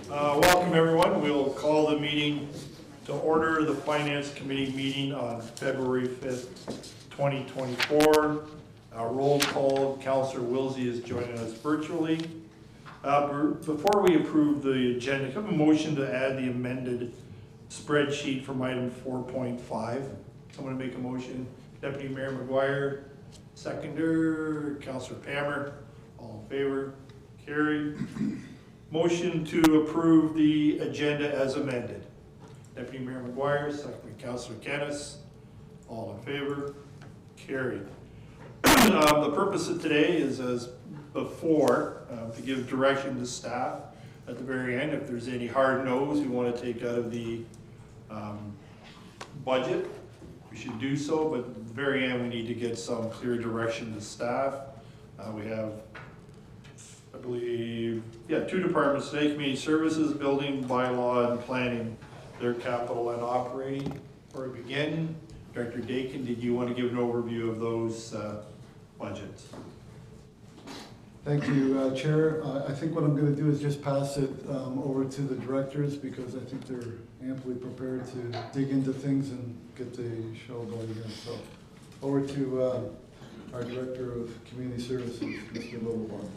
Welcome everyone. We'll call the meeting to order, the Finance Committee meeting on February 5th, 2024. Roll call, Councillor Wilsey is joining us virtually. Before we approve the agenda, can I have a motion to add the amended spreadsheet from item 4.5? Someone make a motion. Deputy Mayor McGuire, seconder, Councillor Palmer, all in favor, carried. Motion to approve the agenda as amended. Deputy Mayor McGuire, second by Councillor Kennis, all in favor, carried. The purpose of today is, as before, to give direction to staff at the very end. If there's any hard no's you want to take out of the budget, we should do so, but at the very end we need to get some clear direction to staff. We have, I believe, two departments today: Community Services, Building, Bylaw, and Planning, their capital and operating. Before we begin, Director Dakin, did you want to give an overview of those budgets? Thank you, Chair. I think what I'm going to do is just pass it over to the directors, because I think they're amply prepared to dig into things and get the show going again. So over to our Director of Community Services, Mr. Littleborn.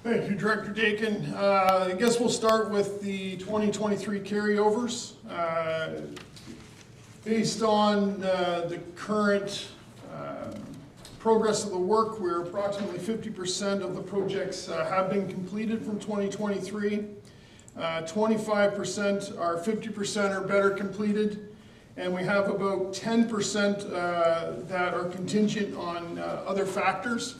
Thank you, Director Dakin. I guess we'll start with the 2023 carryovers. Based on the current progress of the work, we're approximately 50% of the projects have been completed from 2023. 25% are 50% or better completed, and we have about 10% that are contingent on other factors.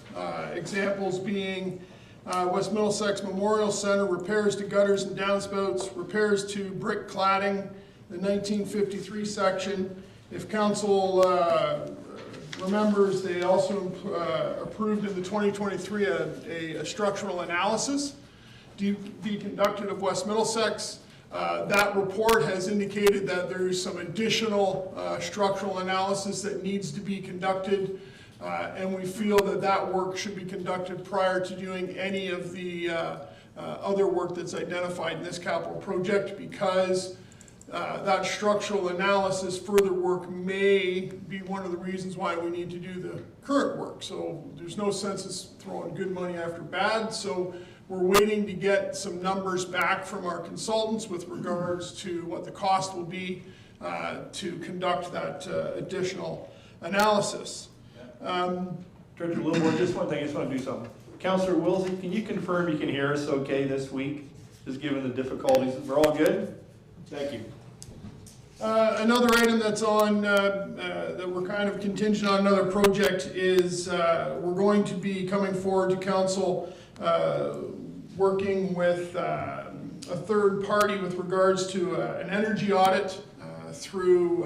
Examples being West Middlesex Memorial Center, repairs to gutters and downspouts, repairs to brick cladding, the 1953 section. If council remembers, they also approved in the 2023 a structural analysis to be conducted of West Middlesex. That report has indicated that there's some additional structural analysis that needs to be conducted, and we feel that that work should be conducted prior to doing any of the other work that's identified in this capital project, because that structural analysis, further work may be one of the reasons why we need to do the current work. So there's no sense in throwing good money after bad. So we're waiting to get some numbers back from our consultants with regards to what the cost will be to conduct that additional analysis. Director Littleborn, just one thing, I just want to do something. Councillor Wilsey, can you confirm you can hear us okay this week, just given the difficulties? We're all good? Thank you. Another item that's on, that we're kind of contingent on another project is we're going to be coming forward to council working with a third party with regards to an energy audit through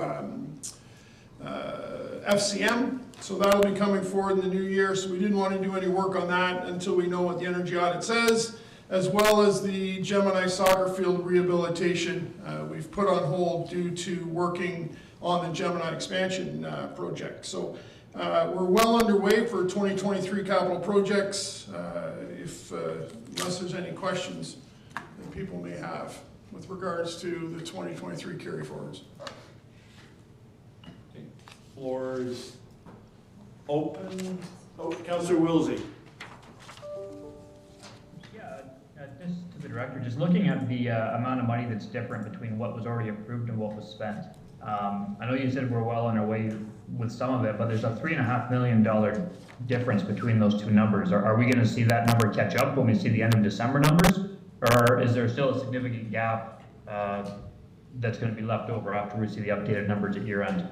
FCM. So that'll be coming forward in the new year. So we didn't want to do any work on that until we know what the energy audit says, as well as the Gemini soccer field rehabilitation we've put on hold due to working on the Gemini expansion project. So we're well underway for 2023 capital projects, unless there's any questions that people may have with regards to the 2023 carry forwards. Floor is open. Oh, Councillor Wilsey. Just to the director, just looking at the amount of money that's different between what was already approved and what was spent. I know you said we're well on our way with some of it, but there's a $3.5 million difference between those two numbers. Are we going to see that number catch up when we see the end of December numbers? Or is there still a significant gap that's going to be left over after we see the updated numbers at year end?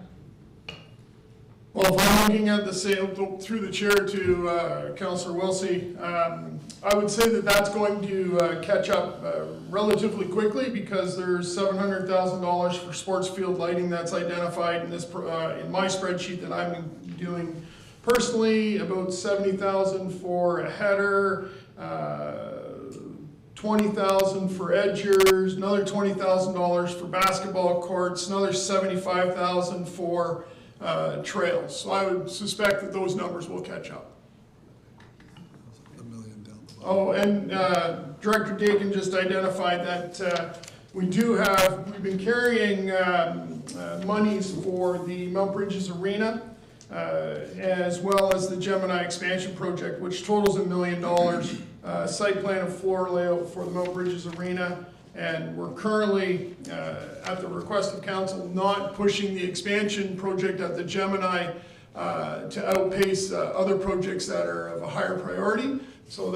Well, if I'm looking at the sale through the chair to Councillor Wilsey, I would say that that's going to catch up relatively quickly, because there's $700,000 for sports field lighting that's identified in this in my spreadsheet that I'm doing personally. About $70,000 for a header, $20,000 for edgers, another $20,000 for basketball courts, another $75,000 for trails. So I would suspect that those numbers will catch up. $1 million. Oh, and Director Dakin just identified that we've been carrying monies for the Mount Bridges Arena, as well as the Gemini expansion project, which totals $1 million. Site plan and floor layout for the Mount Bridges Arena. And we're currently, at the request of council, not pushing the expansion project at the Gemini to outpace other projects that are of a higher priority. So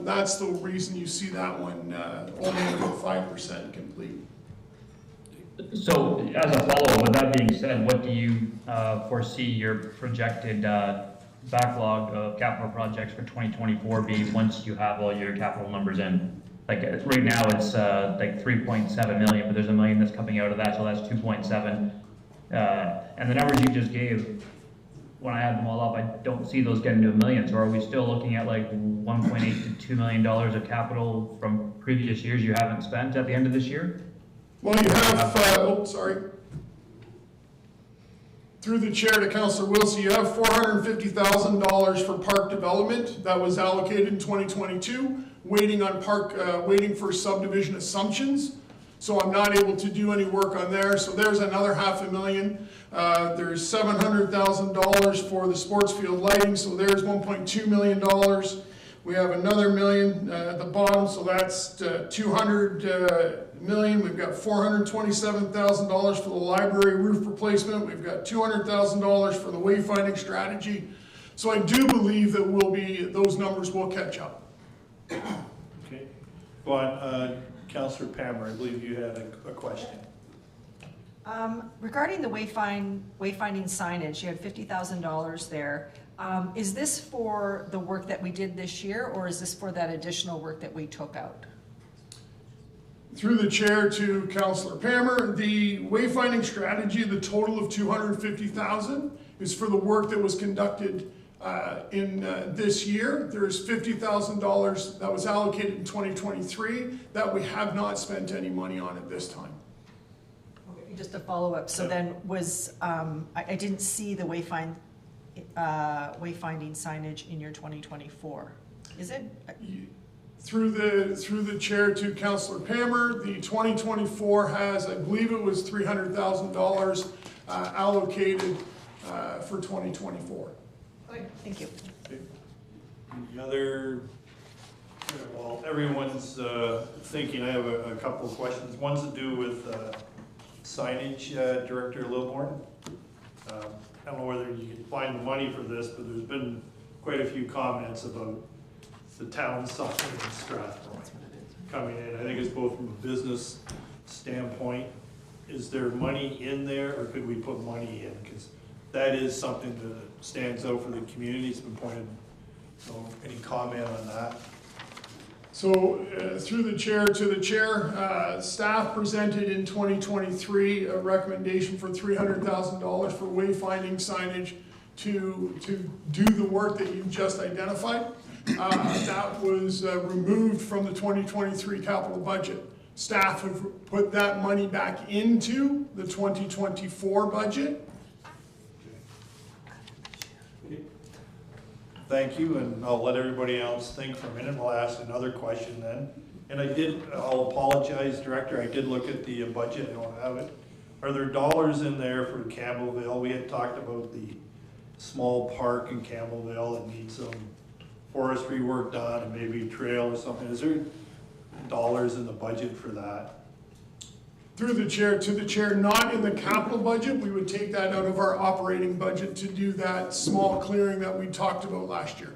that's the reason you see that one only about 5% complete. So as a follow-up, with that being said, what do you foresee your projected backlog of capital projects for 2024 being once you have all your capital numbers in? Like right now it's like 3.7 million, but there's $1 million that's coming out of that, so that's 2.7. And the numbers you just gave, when I add them all up, I don't see those getting to $1 million. So are we still looking at like 1.8 to $2 million of capital from previous years you haven't spent at the end of this year? Well, you have, through the chair to Councillor Wilson, you have $450,000 for park development that was allocated in 2022, waiting for subdivision assumptions. So I'm not able to do any work on there. So there's another $500,000. There's $700,000 for the sports field lighting. So there's $1.2 million. We have another $1 million at the bottom. So that's $200 million. We've got $427,000 for the library roof replacement. We've got $200,000 for the wayfinding strategy. So I do believe that those numbers will catch up. Okay. Go on, Councillor Pammer, I believe you had a question. Regarding the wayfinding signage, you had $50,000 there. Is this for the work that we did this year, or is this for that additional work that we took out? Through the chair to Councillor Pammer, the wayfinding strategy, the total of $250,000 is for the work that was conducted in this year. There's $50,000 that was allocated in 2023 that we have not spent any money on at this time. Okay, just a follow-up. So then was, I didn't see the wayfinding signage in your 2024. Is it? Through the chair to Councillor Pammer, the 2024 has, I believe it was $300,000 allocated for 2024. Okay, thank you. Okay. The other, well, everyone's thinking. I have a couple of questions. One's to do with signage, Director Lilborn. I don't know whether you can find the money for this, but there's been quite a few comments about the town sign in Strathroy coming in. I think it's both from a business standpoint. Is there money in there, or could we put money in? Because that is something that stands out for the community. It's been pointed. So any comment on that? So through the chair to the chair, staff presented in 2023 a recommendation for $300,000 for wayfinding signage to do the work that you've just identified. That was removed from the 2023 capital budget. Staff have put that money back into the 2024 budget. Thank you, and I'll let everybody else think for a minute. We'll ask another question then. And I'll apologize, Director, I did look at the budget, I don't have it. Are there dollars in there for Campbellville? We had talked about the small park in Campbellville that needs some forestry work done and maybe a trail or something. Is there dollars in the budget for that? Through the chair to the chair, not in the capital budget. We would take that out of our operating budget to do that small clearing that we talked about last year.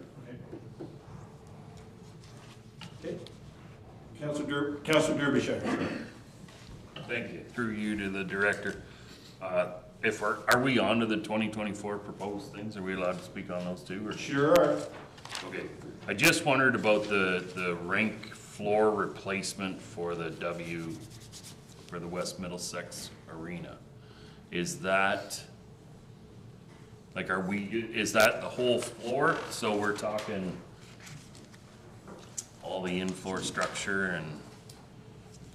Okay. Councillor Derbyshire. Thank you. Through you to the director. Are we on to the 2024 proposed things? Are we allowed to speak on those too? Or? Sure are. Okay. I just wondered about the rink floor replacement for the West Middlesex Arena. Is that, like, is that the whole floor? So we're talking all the in-floor structure and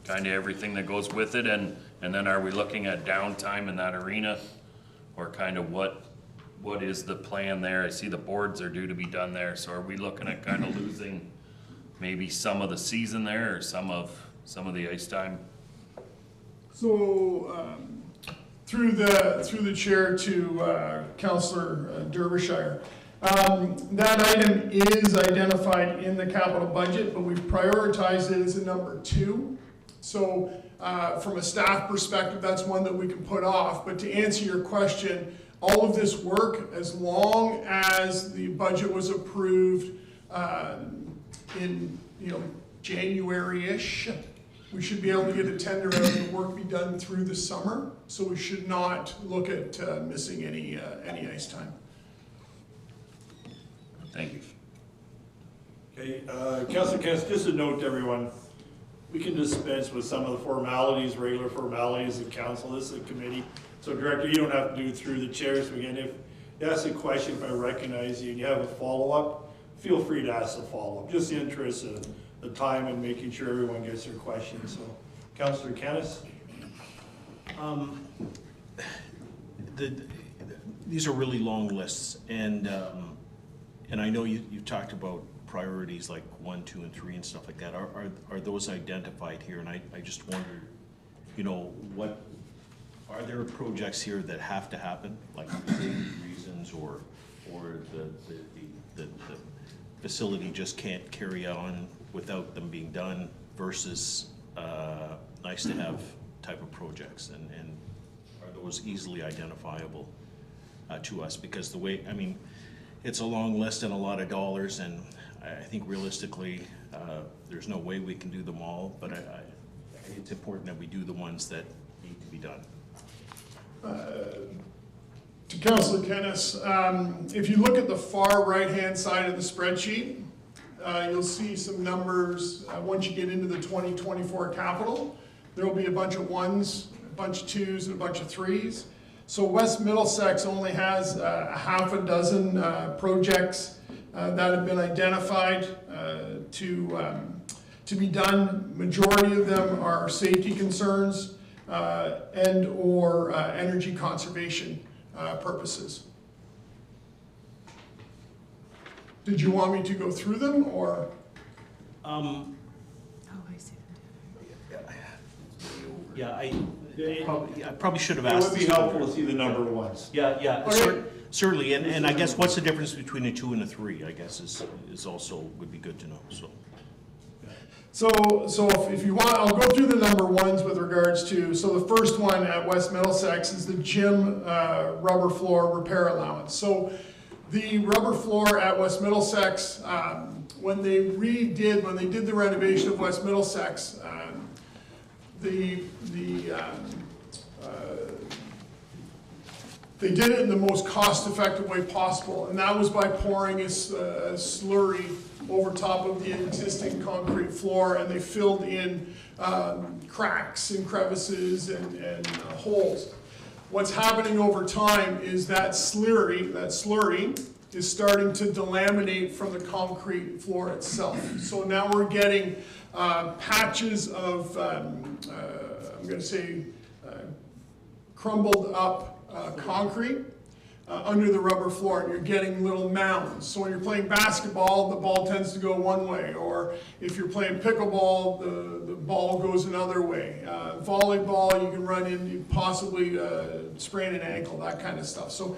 kind of everything that goes with it, and then are we looking at downtime in that arena, or kind of what is the plan there? I see the boards are due to be done there, so are we looking at kind of losing maybe some of the season there or some of the ice time? So, through the chair to Councillor Derbyshire, that item is identified in the capital budget, but we've prioritized it as a number 2. So, from a staff perspective, that's one that we can put off. But to answer your question, all of this work, as long as the budget was approved in January-ish, we should be able to get a tender out and the work be done through the summer. So we should not look at missing any ice time. Thank you. Okay, Councilor Kent, just a note to everyone, we can dispense with some of the formalities, regular formalities of council. This is a committee. So Director, you don't have to do it through the chairs. Again, if you ask a question, if I recognize you and you have a follow-up, feel free to ask the follow-up. Just the interest of the time and making sure everyone gets their questions. So Councilor Kennis? These are really long lists, and I know you talked about priorities like 1, 2, and 3 and stuff like that. Are those identified here? And I just wonder, what are there projects here that have to happen, like reasons, or the facility just can't carry on without them being done versus nice to have type of projects, and are those easily identifiable to us? Because the way, it's a long list and a lot of dollars, and I think realistically there's no way we can do them all, but it's important that we do the ones that need to be done. To Councillor Kennis, if you look at the far right-hand side of the spreadsheet, you'll see some numbers. Once you get into the 2024 capital, there will be a bunch of 1s, a bunch of 2s, and a bunch of 3s. So West Middlesex only has a half a dozen projects that have been identified to be done. Majority of them are safety concerns and or energy conservation purposes. Did you want me to go through them, or? Oh, I see. Yeah, I probably should have It asked. would be helpful to see the number ones. Yeah, Okay. certainly, and I guess what's the difference between a 2 and a 3, I guess, is also, would be good to know, so. So if you want, I'll go through the number 1s with regards to, so the first one at West Middlesex is the gym rubber floor repair allowance. So the rubber floor at West Middlesex, when they did the renovation of West Middlesex, they did it in the most cost-effective way possible, and that was by pouring a slurry over top of the existing concrete floor, and they filled in cracks and crevices and holes. What's happening over time is that slurry is starting to delaminate from the concrete floor itself. So now we're getting patches of, I'm going to say, crumbled up concrete under the rubber floor, and you're getting little mounds. So when you're playing basketball, the ball tends to go one way, or if you're playing pickleball, the ball goes another way. Volleyball, you can run in, possibly sprain an ankle, that kind of stuff. So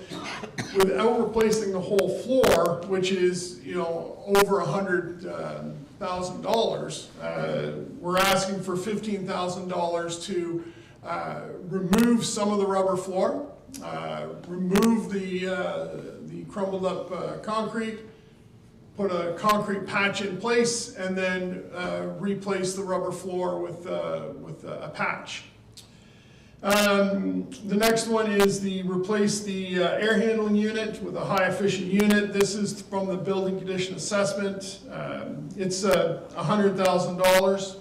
without replacing the whole floor, which is over $100,000, we're asking for $15,000 to remove some of the rubber floor, remove the crumbled up concrete, put a concrete patch in place, and then replace the rubber floor with a patch. The next one is replace the air handling unit with a high efficient unit. This is from the building condition assessment. It's $100,000.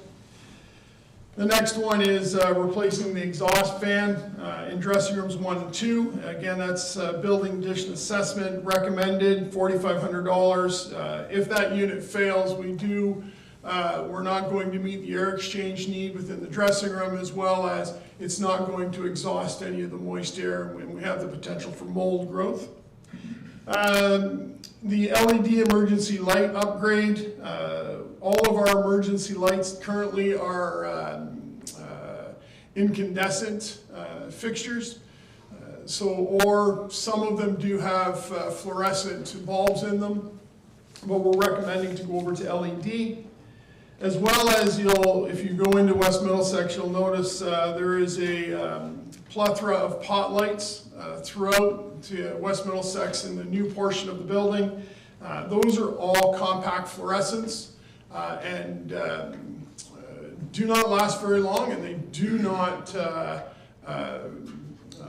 The next one is replacing the exhaust fan in dressing rooms 1 and 2. Again, that's building condition assessment recommended, $4,500. If that unit fails, we're not going to meet the air exchange need within the dressing room, as well as it's not going to exhaust any of the moist air, and we have the potential for mold growth. The LED emergency light upgrade, all of our emergency lights currently are incandescent fixtures. Or some of them do have fluorescent bulbs in them, but we're recommending to go over to LED. As well as if you go into West Middlesex, you'll notice there is a plethora of pot lights throughout to West Middlesex in the new portion of the building. Those are all compact fluorescents and do not last very long, and they do not,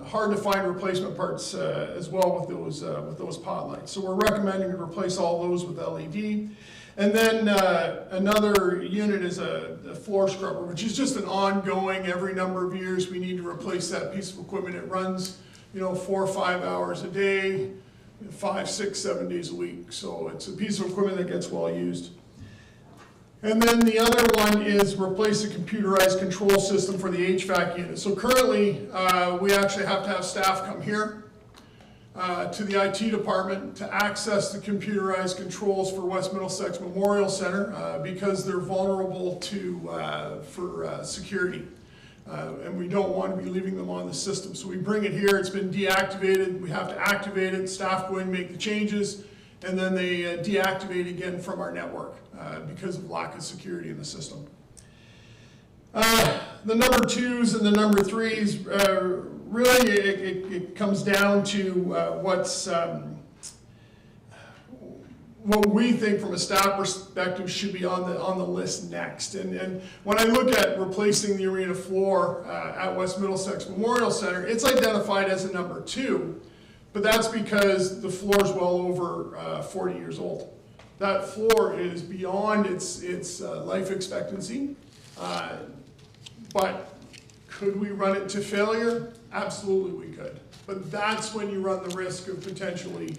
hard to find replacement parts as well with those pot lights. So we're recommending to replace all those with LED. And then another unit is a floor scrubber, which is just an ongoing, every number of years we need to replace that piece of equipment. It runs 4 or 5 hours a day, 5, 6, 7 days a week. So it's a piece of equipment that gets well used. And then the other one is replace a computerized control system for the HVAC unit. So currently, we actually have to have staff come here to the IT department to access the computerized controls for West Middlesex Memorial Center because they're vulnerable for security. And we don't want to be leaving them on the system. So we bring it here, it's been deactivated, we have to activate it, staff go in and make the changes, and then they deactivate again from our network because of lack of security in the system. The number 2s and the number 3s, really it comes down to what we think from a staff perspective should be on the list next. And when I look at replacing the arena floor at West Middlesex Memorial Center, it's identified as a number 2, but that's because the floor is well over 40 years old. That floor is beyond its life expectancy, but could we run it to failure? Absolutely we could. But that's when you run the risk of potentially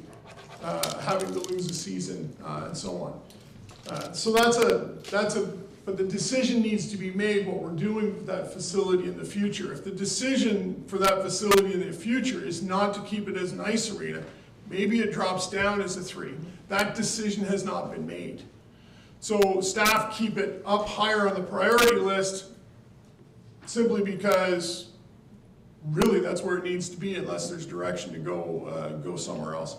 having to lose a season and so on. So but the decision needs to be made what we're doing with that facility in the future. If the decision for that facility in the future is not to keep it as an ice arena, maybe it drops down as a 3. That decision has not been made. So staff keep it up higher on the priority list simply because really that's where it needs to be unless there's direction to go somewhere else.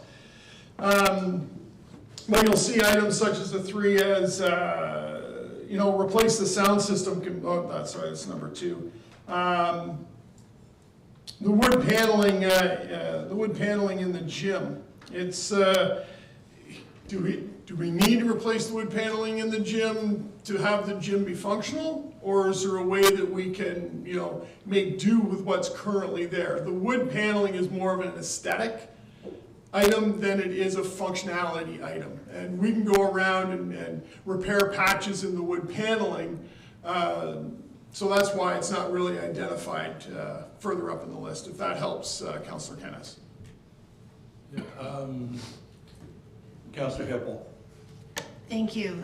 Well, you'll see items such as the 3 as, replace the sound system. That's number 2. The wood paneling in the gym. It's, do we need to replace the wood paneling in the gym to have the gym be functional? Or is there a way that we can, make do with what's currently there? The wood paneling is more of an aesthetic item than it is a functionality item. And we can go around and repair patches in the wood paneling. So that's why it's not really identified further up in the list, if that helps, Councillor Kennis. Yeah, Councillor Hippel. Thank you.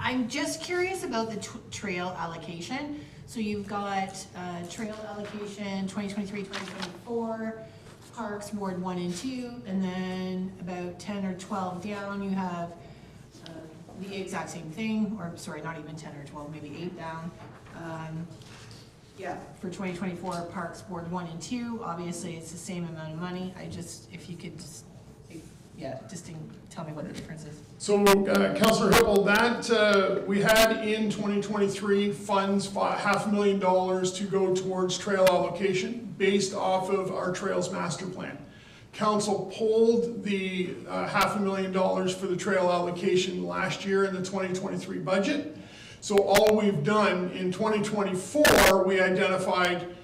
I'm just curious about the trail allocation. So you've got trail allocation 2023, 2024, Parks Ward 1 and 2, and then about 10 or 12 down you have the exact same thing, or sorry, not even 10 or 12, maybe 8 down. Yeah, for 2024, Parks Ward 1 and 2, obviously it's the same amount of money. If you could just, tell me what the difference is. So, Councillor Hippel, that we had in 2023 funds $500,000 to go towards trail allocation based off of our Trails Master Plan. Council pulled the $500,000 for the trail allocation last year in the 2023 budget. So all we've done in 2024, we identified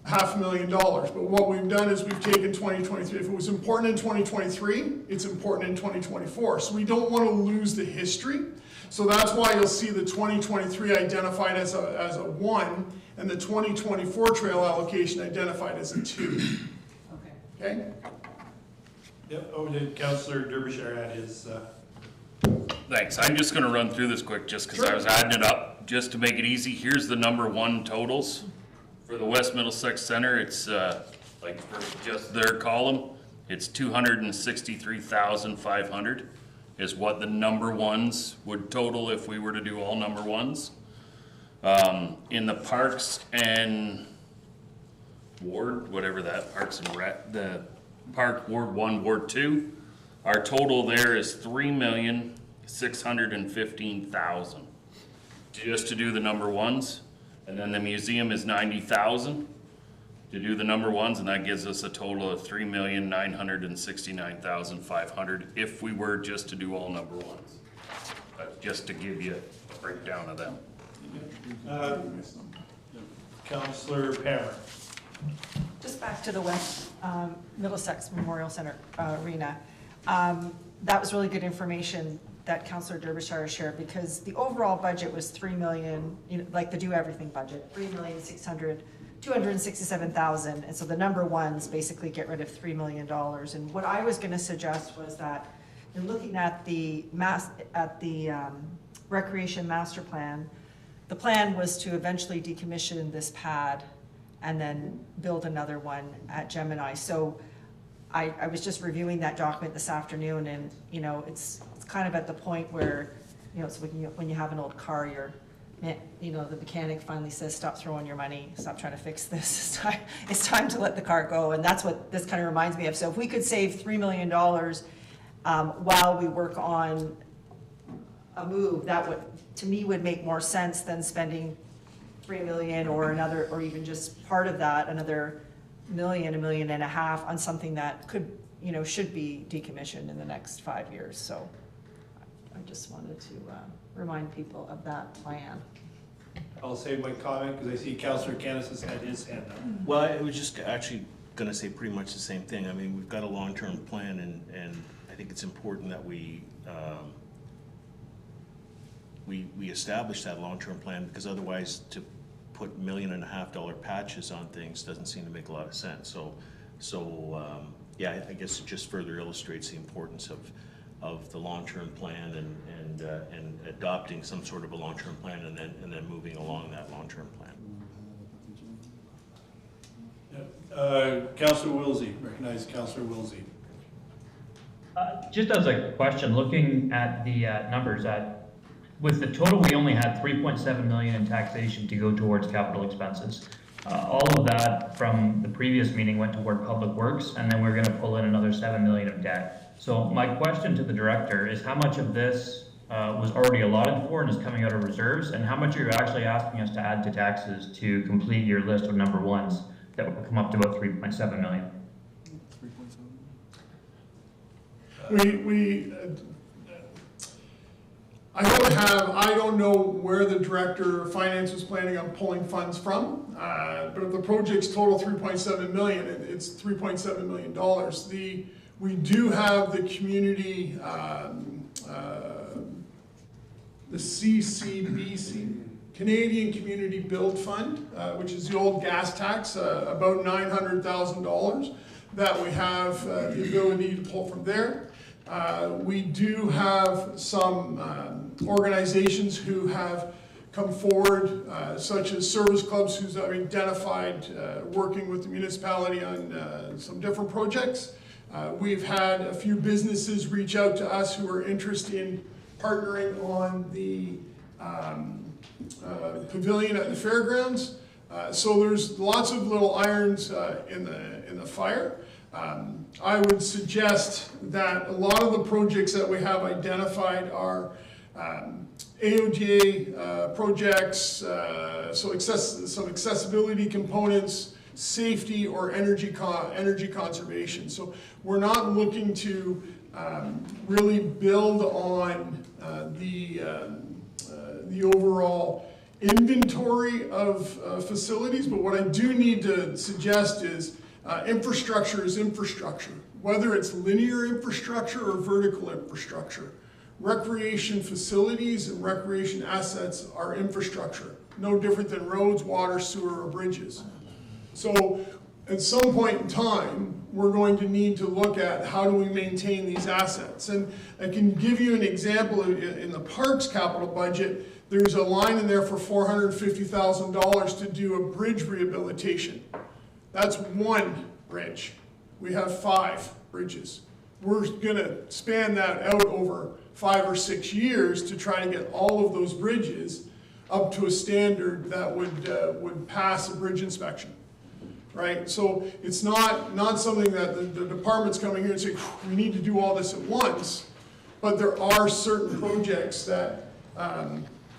$500,000. But what we've done is we've taken 2023. If it was important in 2023, it's important in 2024. So we don't want to lose the history. So that's why you'll see the 2023 identified as a 1 and the 2024 trail allocation identified as a 2. Okay? Yep, over to Councillor Derbyshire at his. Thanks. I'm just gonna run through this quick just because I was adding it up just to make it easy. Here's the number 1 totals. For the West Middlesex Center, it's like for just their column, It's 263,500 is what the number ones would total if we were to do all number ones. In the parks and ward, whatever that, parks and rec, the park ward 1, ward 2, our total there is 3,615,000 just to do the number ones. And then the museum is 90,000 to do the number ones, and that gives us a total of 3,969,500 if we were just to do all number ones. But just to give you a breakdown of them. Councillor Palmer. Just back to the West Middlesex Memorial Center arena. That was really good information that Councillor Derbyshire shared, because the overall budget was 3 million, like the Do Everything budget, 3,267,000, and so the number ones basically get rid of $3 million. And what I was going to suggest was that in looking at the recreation master plan, the plan was to eventually decommission this pad and then build another one at Gemini. So I was just reviewing that document this afternoon, and it's kind of at the point where it's when you have an old car, the mechanic finally says, stop throwing your money, stop trying to fix this. It's time to let the car go, and that's what this kind of reminds me of. So if we could save $3 million while we work on a move, that would, to me, would make more sense than spending $3 million or another, or even just part of that, another $1.5 million on something that could, should be decommissioned in the next 5 years. So I just wanted to remind people of that plan. I'll save my comment because I see Councillor Canis has had his hand up. Well, I was just actually gonna say pretty much the same thing. I mean, we've got a long-term plan, and I think it's important that we establish that long-term plan, because otherwise to put $1.5 million patches on things doesn't seem to make a lot of sense. So yeah, I guess it just further illustrates the importance of the long-term plan and adopting some sort of a long-term plan and then moving along that long-term plan. Councillor Wilsey, recognize Councillor Wilsey. Just as a question, looking at the numbers, with the total, we only had 3.7 million in taxation to go towards capital expenses. All of that from the previous meeting went toward public works, and then we're going to pull in another 7 million of debt. So my question to the director is, how much of this was already allotted for and is coming out of reserves, and how much are you actually asking us to add to taxes to complete your list of number ones that will come up to about 3.7 million? I don't know where the director of finance was planning on pulling funds from, but if the project's total 3.7 million, it's $3.7 million. We do have the community, the CCBC, Canadian Community Build Fund, which is the old gas tax, about $900,000 that we have the ability to pull from there. We do have some organizations who have come forward, such as service clubs who's identified working with the municipality on some different projects. We've had a few businesses reach out to us who are interested in partnering on the pavilion at the fairgrounds. So there's lots of little irons in the fire. I would suggest that a lot of the projects that we have identified are AODA projects, so some accessibility components, safety, or energy conservation. So we're not looking to really build on the overall inventory of facilities, but what I do need to suggest is infrastructure is infrastructure, whether it's linear infrastructure or vertical infrastructure. Recreation facilities and recreation assets are infrastructure, no different than roads, water, sewer, or bridges. So at some point in time, we're going to need to look at how do we maintain these assets. And I can give you an example. In the parks capital budget, there's a line in there for $450,000 to do a bridge rehabilitation. That's one bridge. We have 5 bridges. We're gonna span that out over 5 or 6 years to try to get all of those bridges up to a standard that would pass a bridge inspection, right? So it's not something that the department's coming here and saying, we need to do all this at once, but there are certain projects that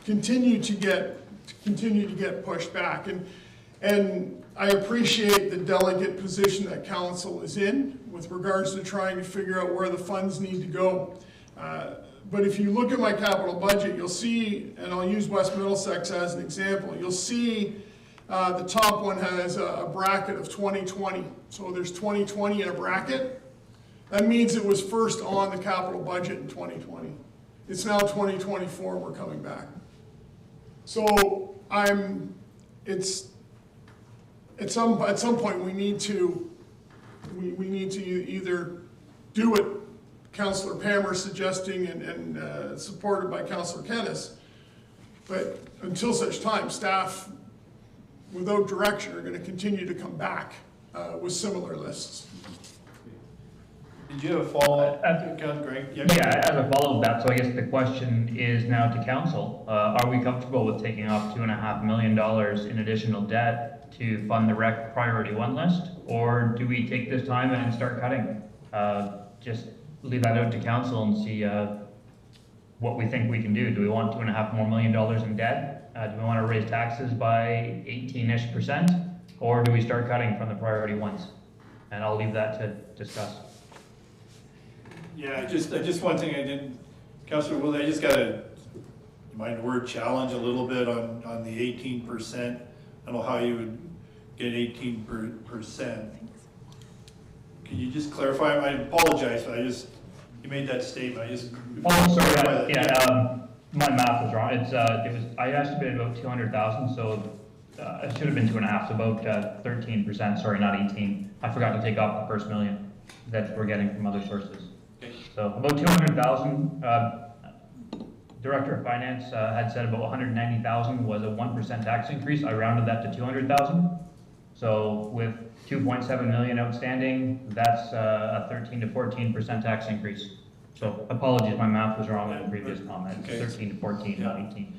continue to get pushed back. And I appreciate the delicate position that council is in with regards to trying to figure out where the funds need to go. But if you look at my capital budget, you'll see, and I'll use West Middlesex as an example, you'll see the top one has a bracket of 2020. So there's 2020 in a bracket. That means it was first on the capital budget in 2020. It's now 2024 and we're coming back. So at some point we need to either do what Councillor Pammer is suggesting and supported by Councillor Kennis, but until such time, staff without direction are going to continue to come back with similar lists. Did you have a follow-up, Greg? Yeah, as a follow-up to that, so I guess the question is now to council, are we comfortable with taking off $2.5 million in additional debt to fund the rec priority 1 list? Or do we take this time and start cutting? Just leave that out to council and see what we think we can do. Do we want $2.5 million more in debt? Do we want to raise taxes by 18-ish%? Or do we start cutting from the priority ones? And I'll leave that to discuss. Yeah, just one thing I didn't, Councillor Will, I just gotta, you mind the word challenge a little bit on the 18%. I don't know how you would get 18%. Can you just clarify? I apologize, but you made that statement. Oh, sorry, my math was wrong. I estimated about 200,000, so it should have been 2.5, so about 13%, sorry, not 18. I forgot to take off the first million that we're getting from other sources. So about 200,000, Director of Finance had said about 190,000 was a 1% tax increase. I rounded that to 200,000. So with 2.7 million outstanding, that's a 13 to 14% tax increase. So apologies, my math was wrong in the previous comment. Okay. 13 to 14, not 18.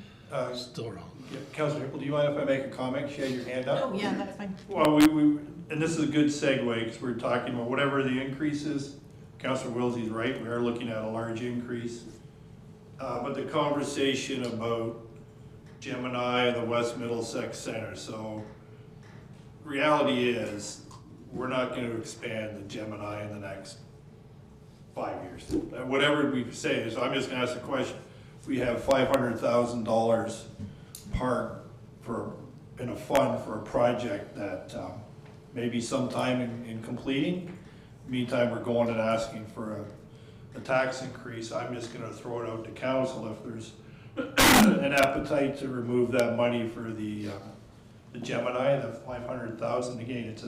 Still wrong. Yeah, Councillor Hippel, do you mind if I make a comment? She had your hand up. Oh, yeah, that's fine. Well, and this is a good segue because we're talking about whatever the increase is. Councillor Wilsey's right, we are looking at a large increase. But the conversation about Gemini and the West Middlesex Center, so reality is we're not going to expand the Gemini in the next 5 years. Whatever we say, so I'm just going to ask the question. We have $500,000 parked in a fund for a project that maybe sometime in completing. Meantime, we're going and asking for a tax increase. I'm just going to throw it out to council if there's an appetite to remove that money for the Gemini, the 500,000. Again, it's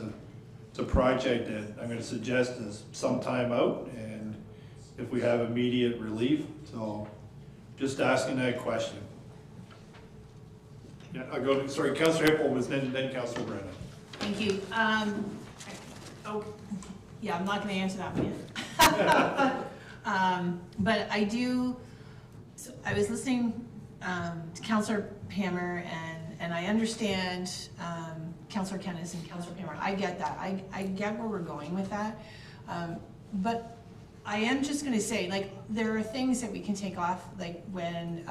a project that I'm going to suggest is some time out, and if we have immediate relief. So, just asking that question. Yeah, I'll go to, sorry, Councillor Hippel was then Councillor Brennan. Thank you. Yeah, I'm not gonna answer that one yet. But I do, so I was listening to Councillor Pammer and I understand Councillor Kennis and Councillor Pammer. I get that. I get where we're going with that. But I am just gonna say, like, there are things that we can take off, like when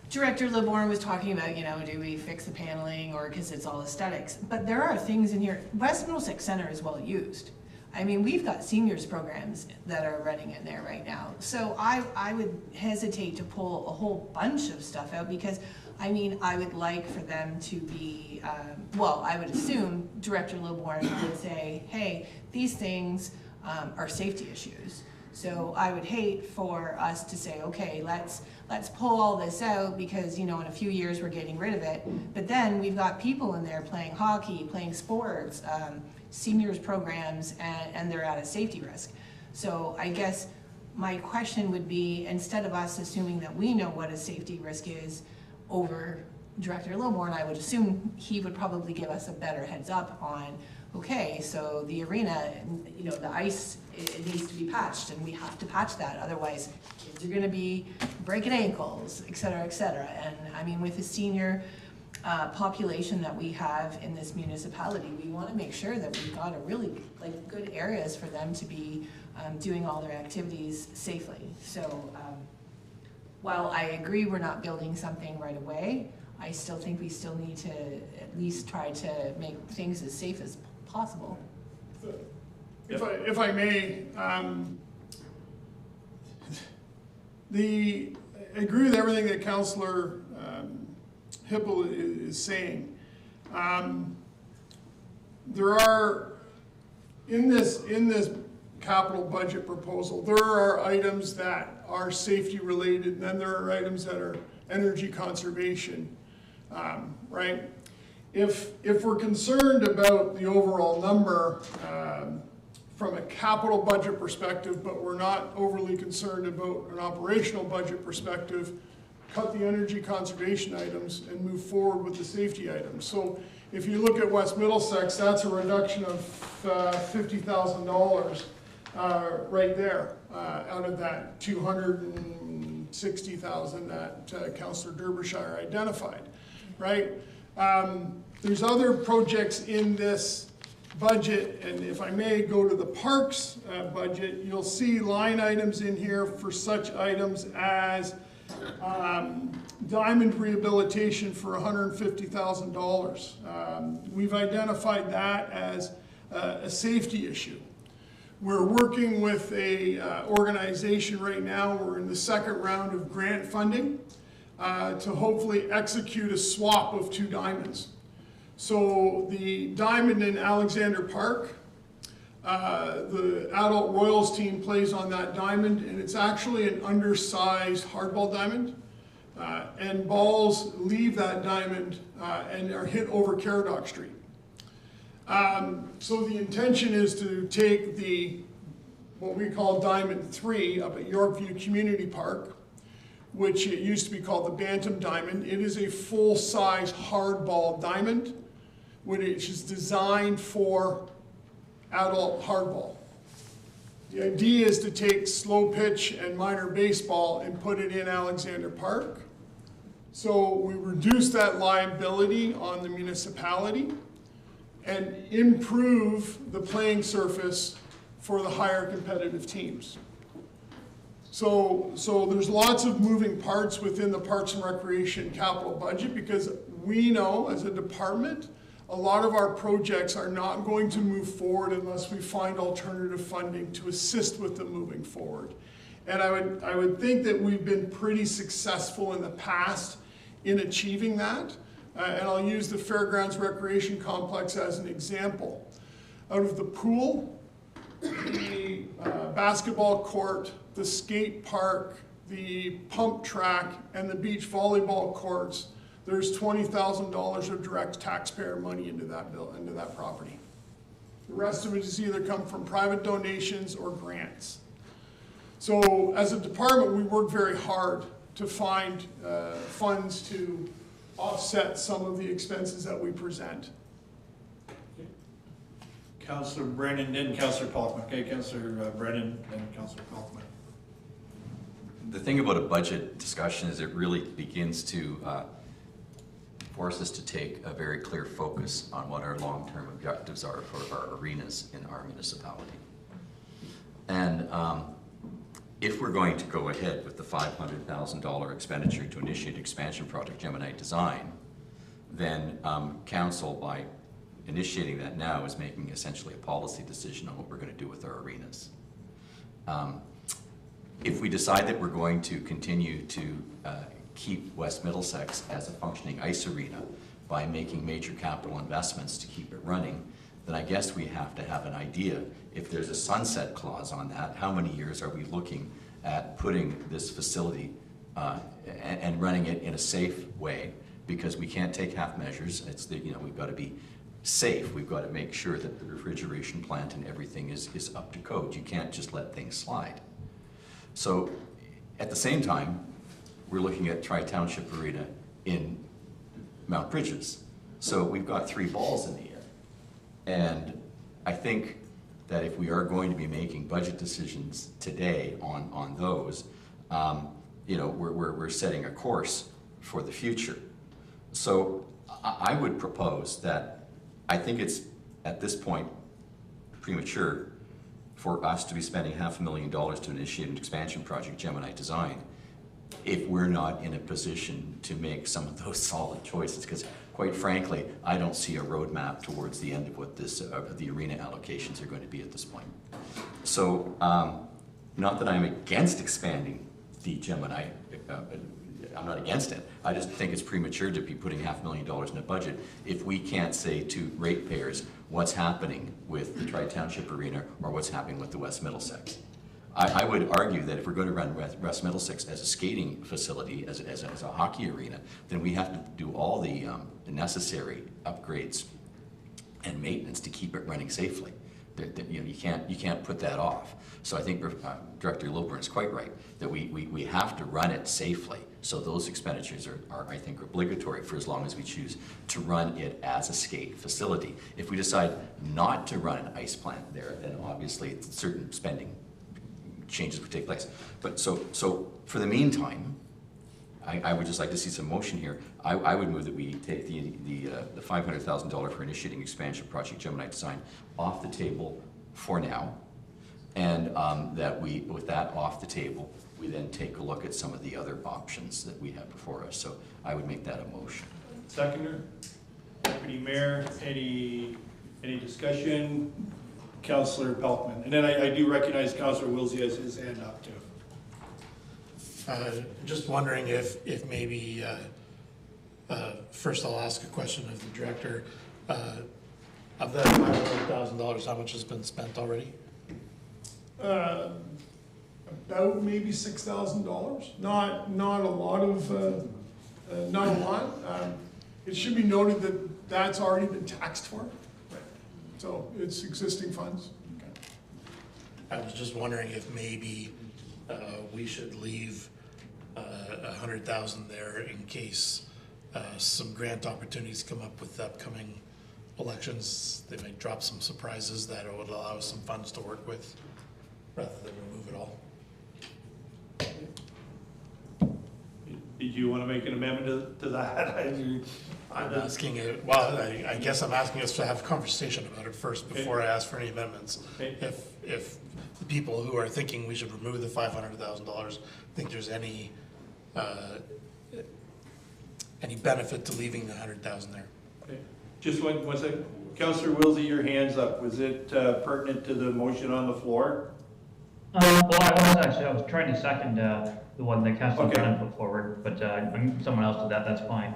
Director LeBourne was talking about, do we fix the paneling or because it's all aesthetics? But there are things in here. West Middlesex Center is well used. I mean, we've got seniors programs that are running in there right now. So I would hesitate to pull a whole bunch of stuff out because, I mean, I would like for them to be, I would assume Director LeBourne would say, hey, these things are safety issues. So I would hate for us to say, okay, let's pull all this out because, in a few years we're getting rid of it. But then we've got people in there playing hockey, playing sports, seniors programs, and they're at a safety risk. So I guess my question would be, instead of us assuming that we know what a safety risk is over Director Lilmore, I would assume he would probably give us a better heads up on okay, so the arena, you know, the ice, it needs to be patched, and we have to patch that, otherwise kids are gonna be breaking ankles, et cetera, et cetera. And I mean, with the senior population that we have in this municipality, we wanna make sure that we've got a really, like, good areas for them to be doing all their activities safely. So, while I agree we're not building something right away, I still think we still need to at least try to make things as safe as possible. If I may, I agree with everything that Councillor Hippel is saying. There are, in this capital budget proposal, there are items that are safety related, and then there are items that are energy conservation, right? If we're concerned about the overall number from a capital budget perspective, but we're not overly concerned about an operational budget perspective, cut the energy conservation items and move forward with the safety items. So if you look at West Middlesex, that's a reduction of $50,000 right there out of that 260,000 that Councillor Derbyshire identified, right? There's other projects in this budget, and if I may go to the parks budget, you'll see line items in here for such items as diamond rehabilitation for $150,000. We've identified that as a safety issue. We're working with a organization right now, we're in the second round of grant funding to hopefully execute a swap of 2 diamonds. So the diamond in Alexander Park, the adult Royals team plays on that diamond, and it's actually an undersized hardball diamond. And balls leave that diamond and are hit over Caradoc Street. So the intention is to take what we call Diamond 3 up at Yorkview Community Park, which it used to be called the Bantam Diamond. It is a full-size hardball diamond, which is designed for adult hardball. The idea is to take slow pitch and minor baseball and put it in Alexander Park. So we reduce that liability on the municipality and improve the playing surface for the higher competitive teams. So there's lots of moving parts within the Parks and Recreation capital budget, because we know as a department, a lot of our projects are not going to move forward unless we find alternative funding to assist with them moving forward. And I would think that we've been pretty successful in the past in achieving that. And I'll use the Fairgrounds Recreation Complex as an example. Out of the pool, the basketball court, the skate park, the pump track, and the beach volleyball courts, there's $20,000 of direct taxpayer money into that property. The rest of it is either come from private donations or grants. So as a department, we work very hard to find funds to offset some of the expenses that we present. Councillor Brennan, then Councillor Palkman. Okay, Councillor Brennan and Councillor Palkman. The thing about a budget discussion is it really begins to force us to take a very clear focus on what our long-term objectives are for our arenas in our municipality. And if we're going to go ahead with the $500,000 expenditure to initiate expansion project Gemini Design, then council, by initiating that now, is making essentially a policy decision on what we're going to do with our arenas. If we decide that we're going to continue to keep West Middlesex as a functioning ice arena by making major capital investments to keep it running, then I guess we have to have an idea, if there's a sunset clause on that, how many years are we looking at putting this facility and running it in a safe way, because we can't take half measures. It's the, we've got to be safe. We've got to make sure that the refrigeration plant and everything is up to code. You can't just let things slide. So at the same time, we're looking at Tri-Township Arena in Mount Bridges. So we've got 3 balls in the air. And I think that if we are going to be making budget decisions today on those, you know, we're setting a course for the future. So I would propose that, I think it's at this point premature for us to be spending $500,000 to initiate an expansion project, Gemini Design, if we're not in a position to make some of those solid choices, because quite frankly, I don't see a roadmap towards the end of what this, the arena allocations are going to be at this point. So, not that I'm against expanding the Gemini, I'm not against it. I just think it's premature to be putting $500,000 in a budget if we can't say to ratepayers what's happening with the Tri-Township Arena or what's happening with the West Middlesex. I would argue that if we're going to run West Middlesex as a skating facility, as a hockey arena, then we have to do all the necessary upgrades and maintenance to keep it running safely. You know, you can't put that off. So I think Director Lilburn is quite right that we have to run it safely. So those expenditures are I think obligatory for as long as we choose to run it as a skate facility. If we decide not to run an ice plant there, then obviously certain spending changes would take place. But so for the meantime, I would just like to see some motion here. I would move that we take the $500,000 for initiating expansion project Gemini Design off the table for now, and that we, with that off the table, we then take a look at some of the other options that we have before us. So I would make that a motion. Seconder, Deputy Mayor, any discussion? Councillor Pelkman, and then I do recognize Councillor Wilsey has his hand up too. Just wondering if maybe, first I'll ask a question of the director. Of that $500,000, how much has been spent already? About maybe $6,000. Not a lot of, not a lot. It should be noted that that's already been taxed for. So it's existing funds. I was just wondering if maybe we should leave $100,000 there in case some grant opportunities come up with the upcoming elections. They might drop some surprises that would allow us some funds to work with rather than remove it all. Did you want to make an amendment to that? I'm asking it, well, I guess I'm asking us to have a conversation about it first before I ask for any amendments. Okay. If the people who are thinking we should remove the $500,000 think there's any benefit to leaving the $100,000 there. Okay. Just one second. Councillor Wilsey, your hand's up. Was it pertinent to the motion on the floor? Well, I was trying to second the one that Councilor Brennan put forward, but someone else did that, that's fine.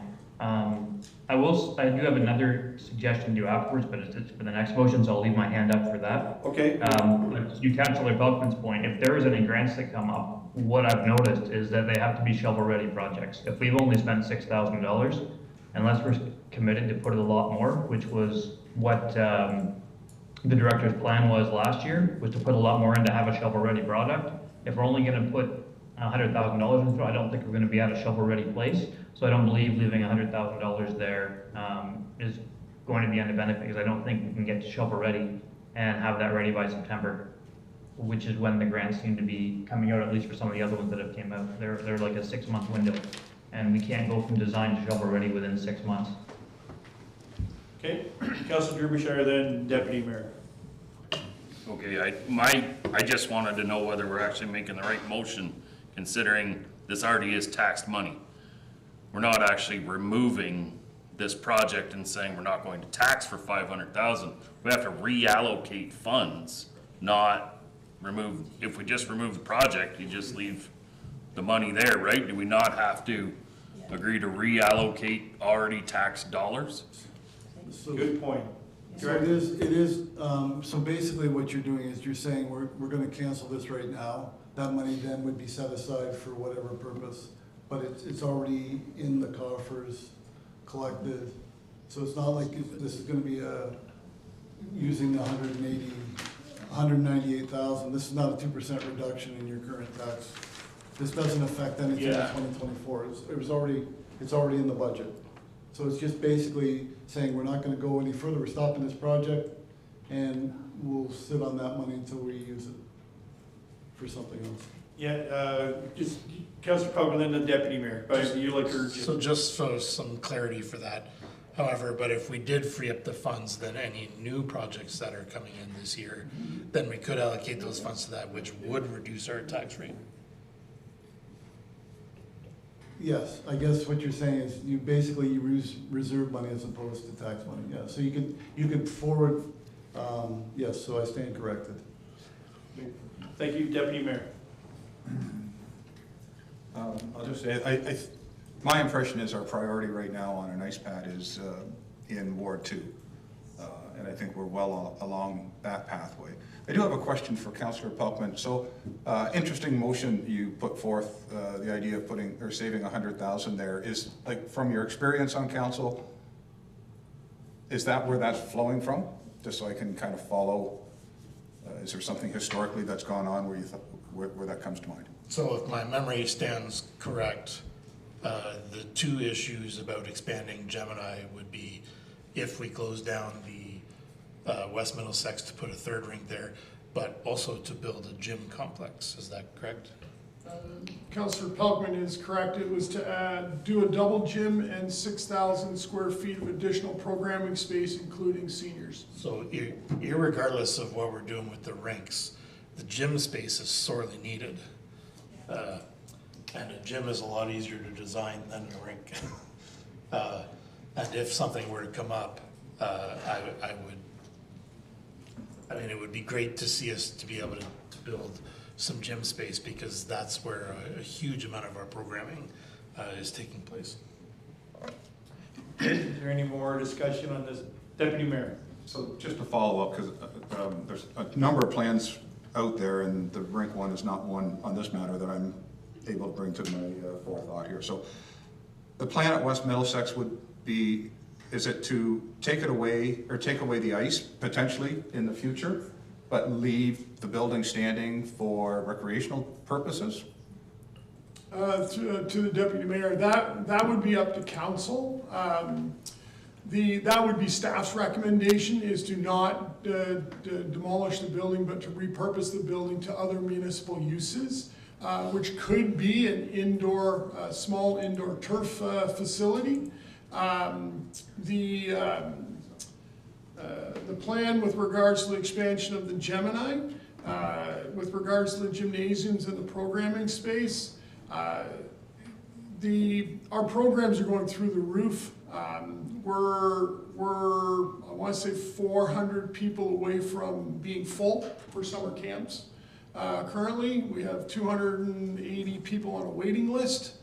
I do have another suggestion to do afterwards, but it's for the next motion, so I'll leave my hand up for that. Okay. But to Councilor Belkman's point, if there is any grants that come up, what I've noticed is that they have to be shovel-ready projects. If we've only spent $6,000, unless we're committed to put a lot more, which was what the director's plan was last year, was to put a lot more in to have a shovel-ready product. If we're only going to put $100,000 into it, I don't think we're going to be at a shovel-ready place. So I don't believe leaving $100,000 there is going to be any benefit, because I don't think we can get to shovel-ready and have that ready by September, which is when the grants seem to be coming out, at least for some of the other ones that have came out. They're like a 6-month window, and we can't go from design to shovel-ready within 6 months. Okay. Councillor Derbyshire, then Deputy Mayor. Okay, I just wanted to know whether we're actually making the right motion, considering this already is taxed money. We're not actually removing this project and saying we're not going to tax for $500,000. We have to reallocate funds, not remove. If we just remove the project, you just leave the money there, right? Do we not have to agree to reallocate already taxed dollars? So, Good point. so it is, so basically what you're doing is you're saying we're gonna cancel this right now. That money then would be set aside for whatever purpose, but it's already in the coffers, collected. So it's not like this is gonna be using the 198,000. This is not a 2% reduction in your current tax. This doesn't affect anything in 2024. It's already in the budget. So it's just basically saying we're not gonna go any further. We're stopping this project. and we'll sit on that money until we use it for something else. Yeah, just Councillor Pugland, the deputy mayor, but you like her. So just for some clarity for that, however, but if we did free up the funds, then any new projects that are coming in this year, then we could allocate those funds to that, which would reduce our tax rate. Yes, I guess what you're saying is you basically use reserve money as opposed to tax money, yeah. So you could forward, yes, so I stand corrected. Thank you, deputy mayor. I'll just say, my impression is our priority right now on an ice pad is in Ward 2. And I think we're well along that pathway. I do have a question for Councillor Pelkman. So, interesting motion you put forth, the idea of putting or saving 100,000 there. Is, like, from your experience on council, is that where that's flowing from? Just so I can kind of follow. Is there something historically that's gone on where you where that comes to mind? So if my memory stands correct, the two issues about expanding Gemini would be if we close down the West Middlesex to put a third rink there, but also to build a gym complex. Is that correct? Councillor Pelkman is correct. It was to do a double gym and 6,000 square feet of additional programming space, including seniors. So irregardless of what we're doing with the rinks, the gym space is sorely needed. And a gym is a lot easier to design than a rink. And if something were to come up, it would be great to see us to be able to build some gym space, because that's where a huge amount of our programming is taking place. Is there any more discussion on this? Deputy mayor. So just to follow up, because there's a number of plans out there, and the rink one is not one on this matter that I'm able to bring to my forethought here. So the plan at West Middlesex would be, is it to take it away, or take away the ice potentially in the future, but leave the building standing for recreational purposes? To the deputy mayor, that would be up to council. That would be staff's recommendation, is to not demolish the building, but to repurpose the building to other municipal uses, which could be an indoor, small indoor turf facility. The plan with regards to the expansion of the Gemini, with regards to the gymnasiums and the programming space, our programs are going through the roof. We're I want to say 400 people away from being full for summer camps. Currently, we have 280 people on a waiting list.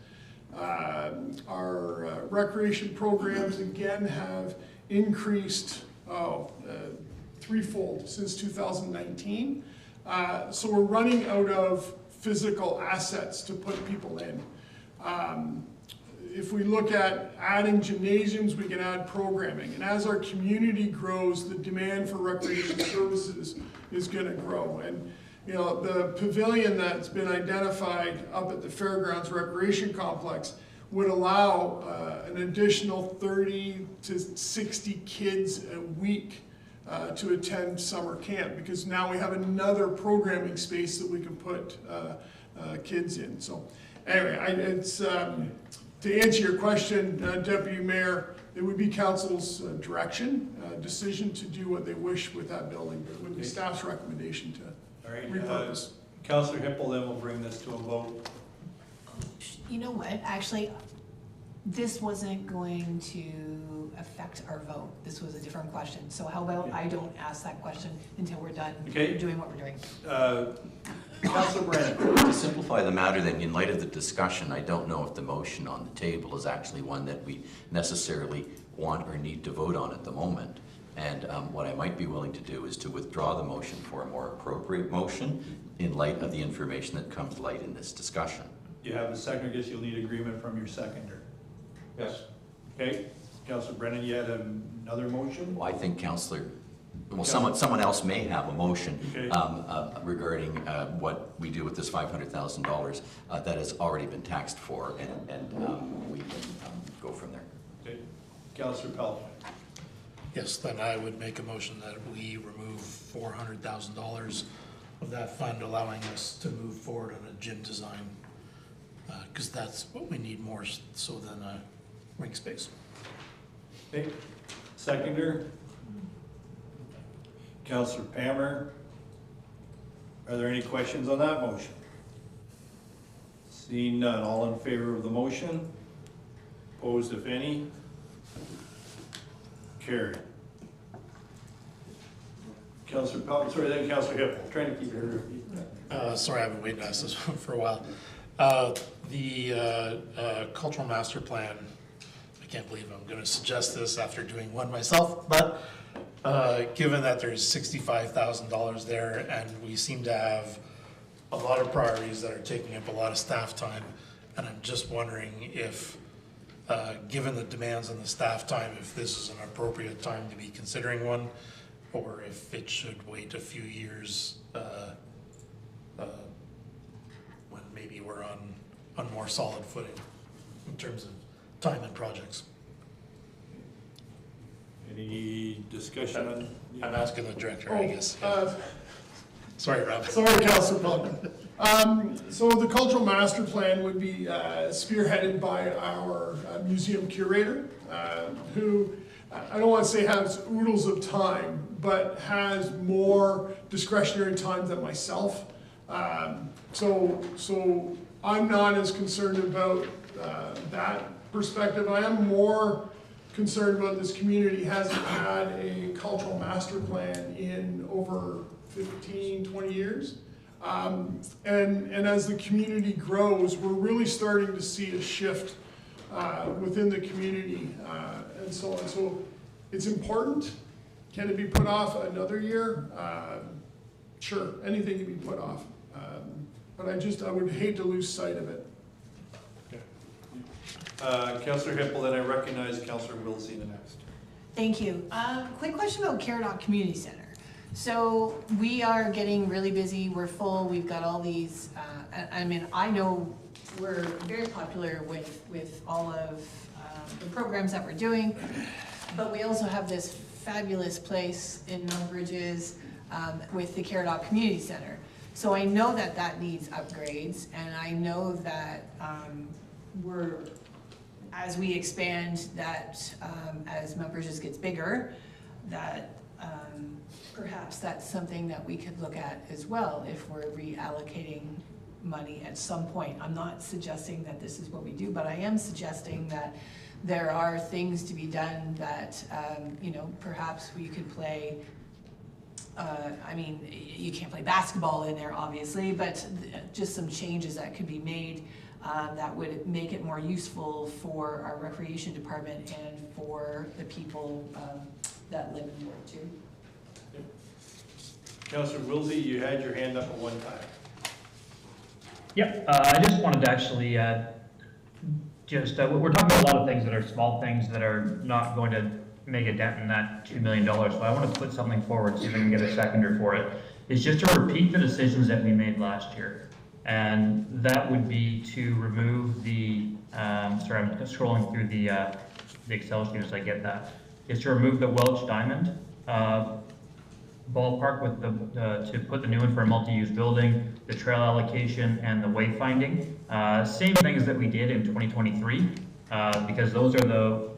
Our recreation programs again have increased threefold since 2019. So we're running out of physical assets to put people in. If we look at adding gymnasiums, we can add programming. And as our community grows, the demand for recreation services is going to grow. And you know, the pavilion that's been identified up at the Fairgrounds Recreation Complex would allow an additional 30 to 60 kids a week to attend summer camp, because now we have another programming space that we can put kids in. So anyway, to answer your question, Deputy Mayor, it would be council's direction, decision to do what they wish with that building, but it would be staff's recommendation to repurpose. Councillor Hippel then will bring this to a vote. You know what, actually, this wasn't going to affect our vote. This was a different question. So how about I don't ask that question until we're done doing what we're doing. Councillor Brennan. To simplify the matter then, in light of the discussion, I don't know if the motion on the table is actually one that we necessarily want or need to vote on at the moment. And what I might be willing to do is to withdraw the motion for a more appropriate motion in light of the information that comes to light in this discussion. You have a second. I guess you'll need agreement from your seconder. Yes. Okay. Councillor Brennan, you had another motion? Well, I think someone else may have a motion regarding what we do with this $500,000 that has already been taxed for, and we can go from there. Okay. Councillor Pelkman. Yes, then I would make a motion that we remove $400,000 of that fund, allowing us to move forward on a gym design. Because that's what we need more so than a rink space. Okay, seconder? Counselor Pammer? Are there any questions on that motion? Seeing none, all in favor of the motion? Opposed, if any? Carried. Counselor Pell, sorry, then Counselor Hippel, trying to keep your. Sorry, I've been waiting to ask this one for a while. The cultural master plan, I can't believe I'm gonna suggest this after doing one myself, but given that there's $65,000 there and we seem to have a lot of priorities that are taking up a lot of staff time, and I'm just wondering if, given the demands on the staff time, if this is an appropriate time to be considering one, or if it should wait a few years when maybe we're on more solid footing in terms of time and projects. Any discussion on? I'm asking the director, I guess. Sorry, Rob. Sorry, Councilor Pelton. So the cultural master plan would be spearheaded by our museum curator, who, I don't want to say has oodles of time, but has more discretionary time than myself. So I'm not as concerned about that perspective. I am more concerned about this community hasn't had a cultural master plan in over 15, 20 years. And as the community grows, we're really starting to see a shift within the community and so on. So it's important. Can it be put off another year? Sure, anything can be put off. But I would hate to lose sight of it. Counselor Hippel, then I recognize Counselor Wilsey the next. Thank you. Quick question about Caradoc Community Center. So we are getting really busy, we're full, we've got all these, I mean, I know we're very popular with all of the programs that we're doing, but we also have this fabulous place in Mount Bridges with the Caradoc Community Center. So I know that that needs upgrades, and I know that as we expand that, as Mount Bridges gets bigger, that perhaps that's something that we could look at as well if we're reallocating money at some point. I'm not suggesting that this is what we do, but I am suggesting that there are things to be done that, you know, perhaps we could play, I mean, you can't play basketball in there obviously, but just some changes that could be made that would make it more useful for our recreation department and for the people that live in Ward 2. Counselor Wilsey, you had your hand up at one time. Yep, I just wanted to actually we're talking about a lot of things that are small things that are not going to make a dent in that $2 million. So I want to put something forward, see if I can get a seconder for it. It's just to repeat the decisions that we made last year. And that would be to remove the, sorry, I'm scrolling through the Excel sheet as I get that. Is to remove the Welch Diamond ballpark with to put the new one for a multi-use building, the trail allocation, and the wayfinding. Same things that we did in 2023, because those are the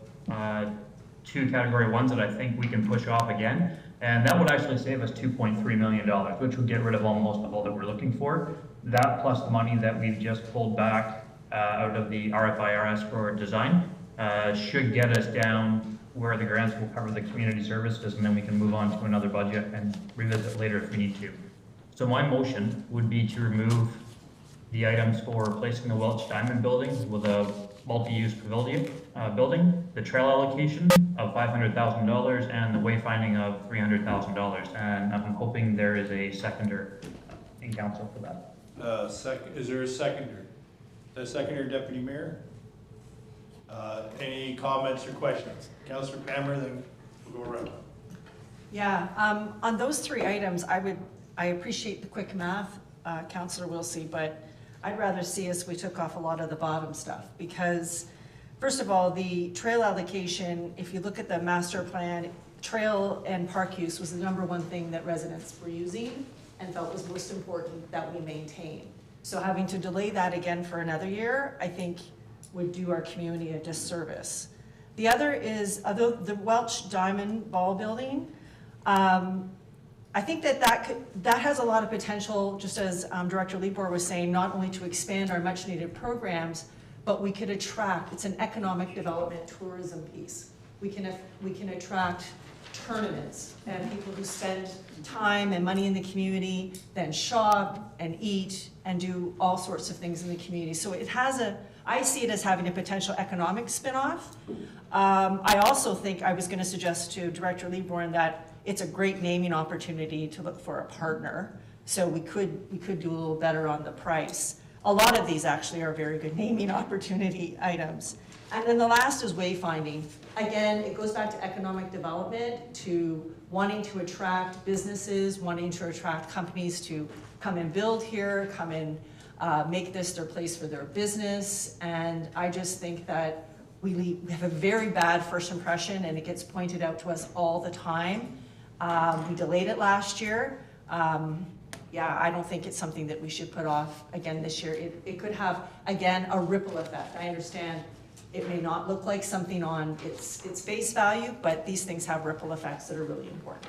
two category ones that I think we can push off again. And that would actually save us $2.3 million, which would get rid of almost all that we're looking for. That plus the money that we've just pulled back out of the RFIRS for design should get us down where the grants will cover the community services, and then we can move on to another budget and revisit later if we need to. So my motion would be to remove the items for replacing the Welch Diamond building with a multi-use pavilion building, the trail allocation of $500,000, and the wayfinding of $300,000. And I'm hoping there is a seconder in council for that. Is there a seconder? The seconder, Deputy Mayor? Any comments or questions? Councillor Pammer, then we'll go around. Yeah, on those three items, I appreciate the quick math, Councillor Wilsey, but I'd rather see we took off a lot of the bottom stuff, because first of all, the trail allocation, if you look at the master plan, trail and park use was the #1 thing that residents were using and felt was most important that we maintain. So having to delay that again for another year, I think would do our community a disservice. The other is the Welch Diamond Ball Building. I think that has a lot of potential, just as Director Liebor was saying, not only to expand our much needed programs, but we could attract, it's an economic development tourism piece. We can attract tournaments and people who spend time and money in the community, then shop and eat and do all sorts of things in the community. So it has I see it as having a potential economic spin-off. I also think I was going to suggest to Director Liebor that it's a great naming opportunity to look for a partner. So we could do a little better on the price. A lot of these actually are very good naming opportunity items. And then the last is wayfinding. Again, it goes back to economic development, to wanting to attract businesses, wanting to attract companies to come and build here, come and make this their place for their business. And I just think that we have a very bad first impression, and it gets pointed out to us all the time. We delayed it last year. Yeah, I don't think it's something that we should put off again this year. It could have, again, a ripple effect. I understand it may not look like something on its face value, but these things have ripple effects that are really important.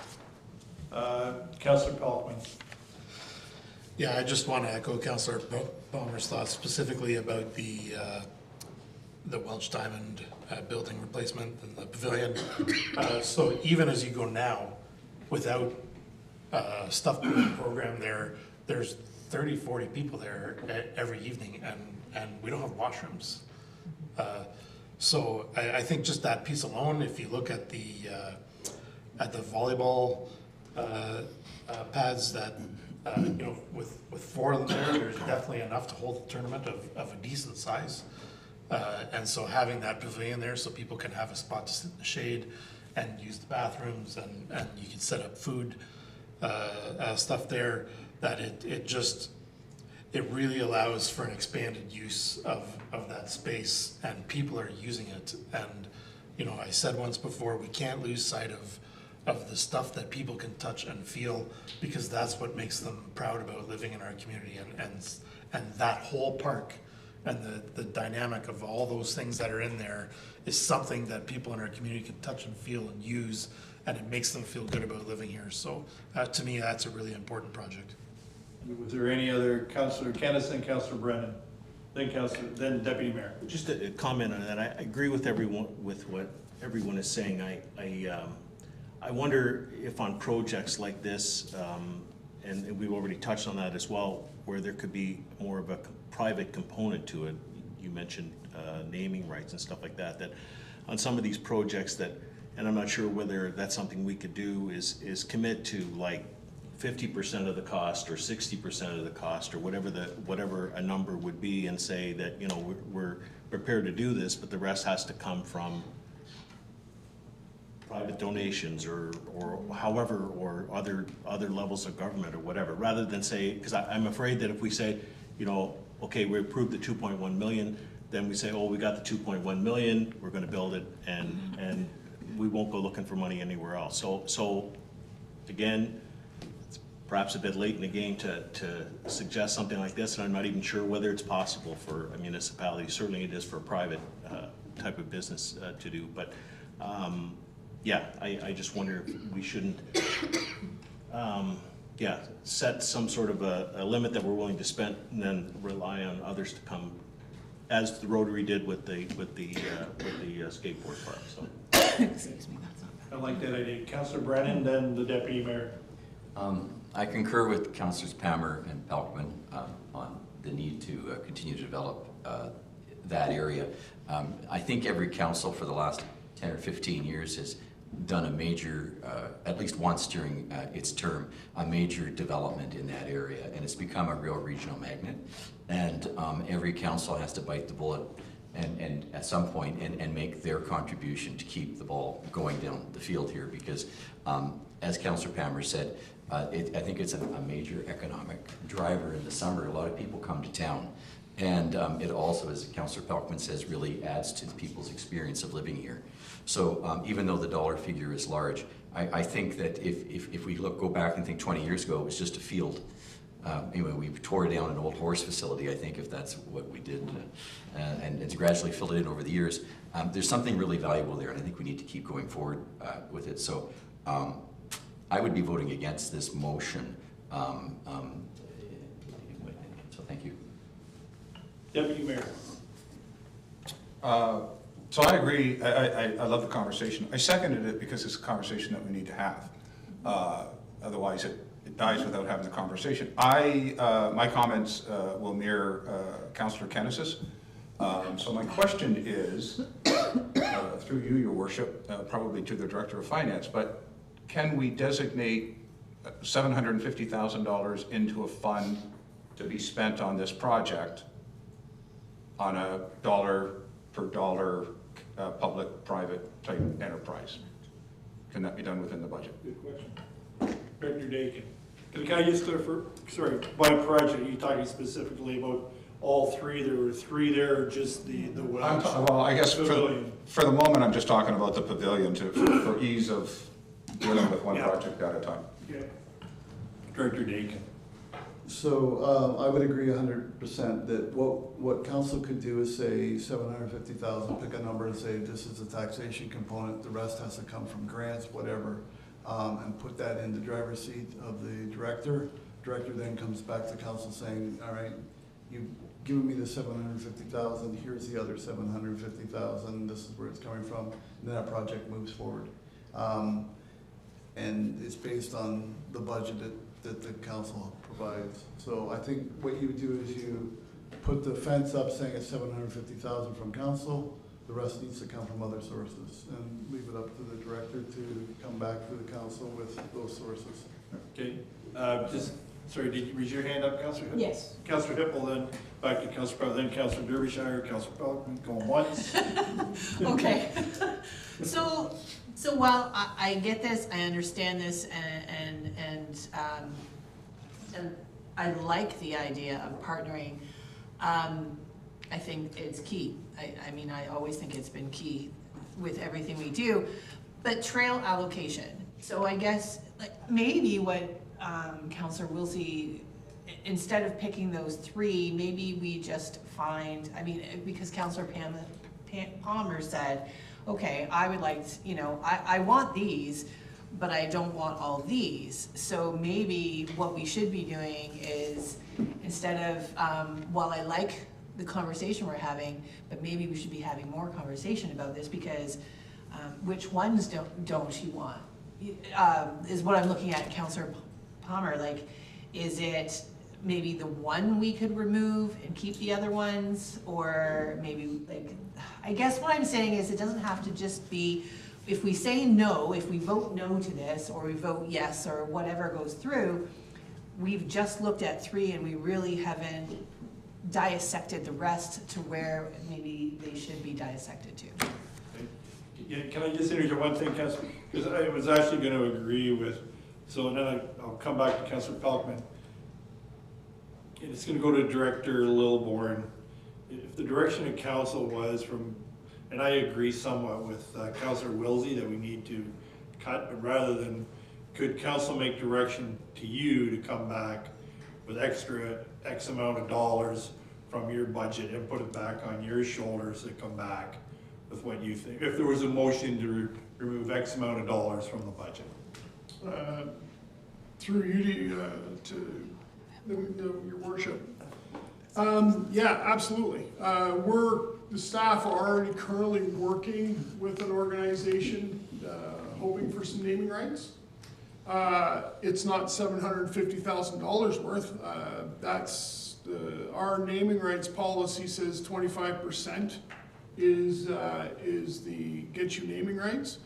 Councillor Pelkman. Yeah, I just want to echo Councillor Palmer's thoughts specifically about the Welch Diamond building replacement and the pavilion. So even as you go now, without stuff put program there's 30, 40 people there every evening, and we don't have washrooms. So I think just that piece alone, if you look at the volleyball pads that, with 4 of them there's definitely enough to hold the tournament of a decent size. And so having that pavilion there so people can have a spot to sit in the shade and use the bathrooms, and you can set up food stuff there, that it really allows for an expanded use of that space, and people are using it. And I said once before, we can't lose sight of the stuff that people can touch and feel, because that's what makes them proud about living in our community. And that whole park and the dynamic of all those things that are in there is something that people in our community can touch and feel and use, and it makes them feel good about living here. So to me, that's a really important project. Was there any other? Councillor Kennis and Councillor Brennan, then Deputy Mayor. Just a comment on that. I agree with what everyone is saying. I wonder if on projects like this, and we've already touched on that as well, where there could be more of a private component to it. You mentioned naming rights and stuff like that. That on some of these projects and I'm not sure whether that's something we could do, is commit to like 50% of the cost or 60% of the cost or whatever a number would be, and say that we're prepared to do this, but the rest has to come from private donations or however, or other levels of government or whatever, rather than say, because I'm afraid that if we say, okay, we approved the 2.1 million, then we say, oh, we got the 2.1 million, we're going to build it, and we won't go looking for money anywhere else. So again, it's perhaps a bit late in the game to suggest something like this, and I'm not even sure whether it's possible for a municipality. Certainly it is for a private type of business to do, but yeah, I just wonder if we shouldn't set some sort of a limit that we're willing to spend, and then rely on others to come, as the Rotary did with the skateboard park. So. Excuse me, that's not bad. I like that idea. Councillor Brennan, then the Deputy Mayor. I concur with Councillors Palmer and Pelkman on the need to continue to develop that area. I think every council for the last 10 or 15 years has done a major, at least once during its term, a major development in that area, and it's become a real regional magnet. And every council has to bite the bullet and at some point and make their contribution to keep the ball going down the field here, because as Councillor Palmer said, I think it's a major economic driver in the summer. A lot of people come to town And it also, as Councillor Pelkman says, really adds to the people's experience of living here. So even though the dollar figure is large, I think that if we go back and think 20 years ago, it was just a field. Anyway, we tore down an old horse facility, I think, if that's what we did, and it's gradually filled it in over the years. There's something really valuable there, and I think we need to keep going forward with it. So I would be voting against this motion. So thank you. Deputy Mayor. So I agree, I love the conversation. I seconded it because it's a conversation that we need to have. Otherwise it dies without having the conversation. My comments will mirror Councillor Kennis's. So my question is, through you, Your Worship, probably to the Director of Finance, but can we designate $750,000 into a fund to be spent on this project on a dollar per dollar public-private type enterprise? Can that be done within the budget? Good question. Director Dakin. Can I just clarify, sorry, by project, are you talking specifically about all three? There were three there, or just the Welsh? Well, I guess Pavilion? for the moment, I'm just talking about the pavilion for ease of dealing with one Yeah. project at a time. Okay. Director Dakin. So I would agree 100% that what council could do is say 750,000, pick a number and say this is the taxation component, the rest has to come from grants, whatever, and put that in the driver's seat of the director. Director then comes back to council saying, all right, you've given me the 750,000, here's the other 750,000, this is where it's coming from, and then that project moves forward. And it's based on the budget that the council provides. So I think what you do is you put the fence up saying it's 750,000 from council, the rest needs to come from other sources, and leave it up to the director to come back to the council with those sources. Okay. Sorry, did you raise your hand up, Councillor Hippel? Yes. Councillor Hippel, then back to Councillor Powell, then Councillor Derbyshire, Councillor Pelkman, going once. Okay. So while I get this, I understand this, and I like the idea of partnering, I think it's key. I mean, I always think it's been key with everything we do, but trail allocation. So I guess like maybe what Councillor Wilsey, instead of picking those three, maybe we just find, I mean, because Councillor Palmer said, okay, I would like, I want these, but I don't want all these. So maybe what we should be doing is, instead of, while I like the conversation we're having, but maybe we should be having more conversation about this, because which ones don't you want? Is what I'm looking at, Councillor Palmer, like, is it maybe the one we could remove and keep the other ones? Or maybe, like, I guess what I'm saying is it doesn't have to just be, if we say no, if we vote no to this, or we vote yes, or whatever goes through, we've just looked at three and we really haven't dissected the rest to where maybe they should be dissected to. Yeah, can I just interject one thing, Councillor? Because I was actually going to agree with, so then I'll come back to Councillor Pelkman. And it's going to go to Director Lilbourne. If the direction of council was from, and I agree somewhat with Councillor Wilsey that we need to cut, but rather than, could council make direction to you to come back with extra X amount of dollars from your budget and put it back on your shoulders to come back with what you think? If there was a motion to remove X amount of dollars from the budget. Through you to your worship. Yeah, absolutely. The staff are already currently working with an organization hoping for some naming rights. It's not $750,000 worth. That's our naming rights policy says 25% is the get you naming rights.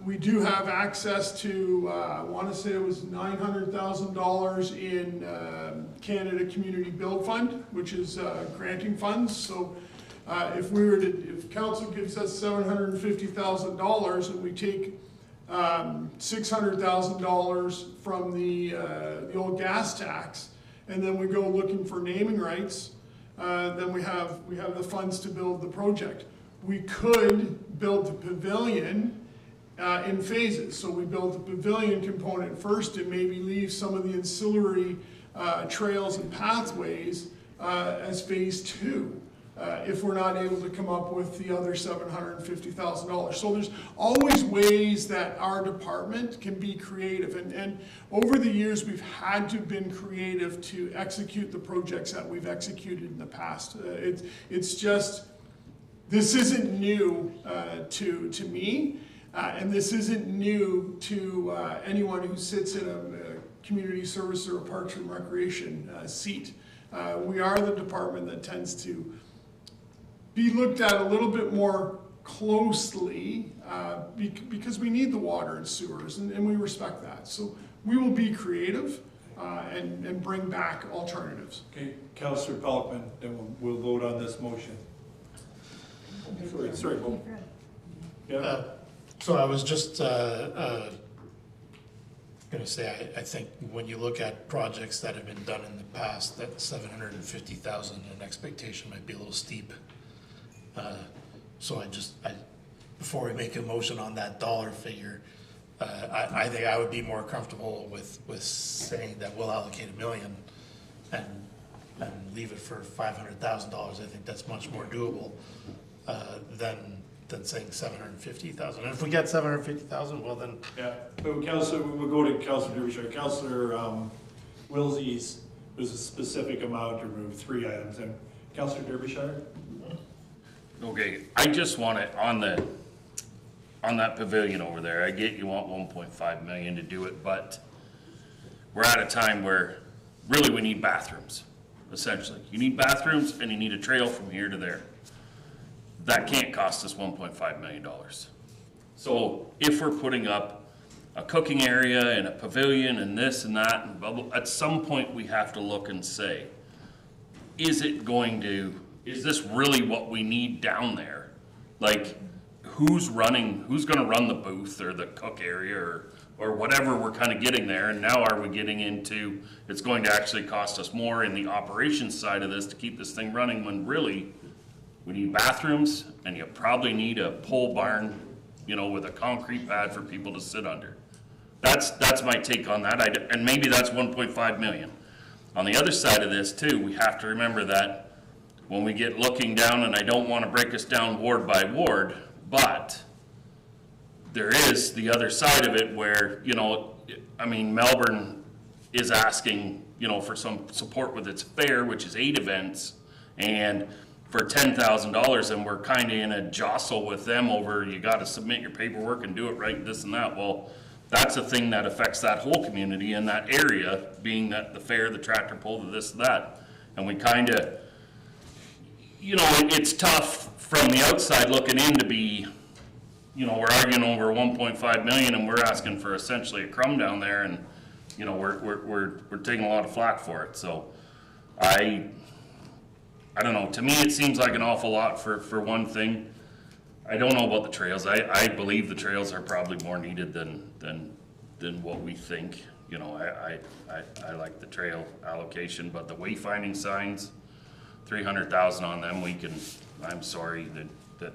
We do have access to, I want to say it was $900,000 in Canada Community Build Fund, which is granting funds. So if council gives us $750,000 and we take $600,000 from the old gas tax, and then we go looking for naming rights, then we have the funds to build the project. We could build the pavilion in phases. So we build the pavilion component first and maybe leave some of the ancillary trails and pathways as phase 2. If we're not able to come up with the other $750,000. So there's always ways that our department can be creative. And over the years, we've had to have been creative to execute the projects that we've executed in the past. It's just, this isn't new to me, and this isn't new to anyone who sits in a community service or a parks and recreation seat. We are the department that tends to be looked at a little bit more closely because we need the water and sewers, and we respect that. So we will be creative and bring back alternatives. Okay, Councillor Pelkman, then we'll vote on this motion. Sorry, Bo. Yeah. So I was just gonna say, I think when you look at projects that have been done in the past, that 750,000 an expectation might be a little steep. So before we make a motion on that dollar figure, I think I would be more comfortable with saying that we'll allocate $1 million and leave it for $500,000. I think that's much more doable than saying 750,000. And if we get 750,000, well then. Yeah, but Councillor, we'll go to Councillor Derbyshire. Councillor Wilsey's was a specific amount to remove 3 items. And Councillor Derbyshire? Okay, I just want it on that pavilion over there. I get you want 1.5 million to do it, but we're at a time where really we need bathrooms, essentially. You need bathrooms and you need a trail from here to there. That can't cost us $1.5 million. So if we're putting up a cooking area and a pavilion and this and that and blah, blah, at some point we have to look and say, is this really what we need down there? Like, who's gonna run the booth or the cook area or whatever we're kind of getting there? And now are we getting into, it's going to actually cost us more in the operations side of this to keep this thing running, when really we need bathrooms and you probably need a pole barn, with a concrete pad for people to sit under. That's my take on that. And maybe that's 1.5 million. On the other side of this too, we have to remember that when we get looking down, and I don't want to break us down ward by ward, but there is the other side of it where, Melbourne is asking, for some support with its fair, which is 8 events, and for $10,000, and we're kind of in a jostle with them over, you got to submit your paperwork and do it right, this and that. Well, that's a thing that affects that whole community in that area, being that the fair, the tractor pull, the this, that. And we kind of, it's tough from the outside looking in to be, we're arguing over 1.5 million and we're asking for essentially a crumb down there, and, we're taking a lot of flack for it. So I don't know, to me it seems like an awful lot for one thing. I don't know about the trails. I believe the trails are probably more needed than what we think. I like the trail allocation, but the wayfinding signs, 300,000 on them, I'm sorry that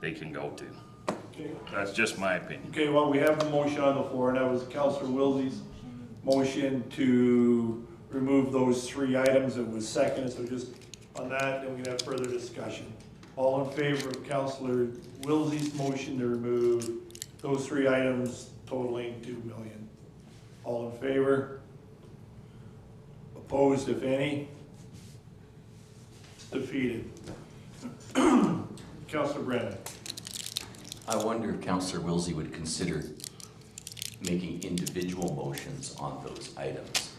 they can go to. Okay. That's just my opinion. Okay, well, we have the motion on the floor, and that was Councillor Wilsey's motion to remove those 3 items. It was seconded, so just on that, then we can have further discussion. All in favor of Councillor Wilsey's motion to remove those 3 items totaling $2 million? All in favor? Opposed, if any? Defeated. Councillor Brennan. I wonder if Councillor Wilsey would consider making individual motions on those items.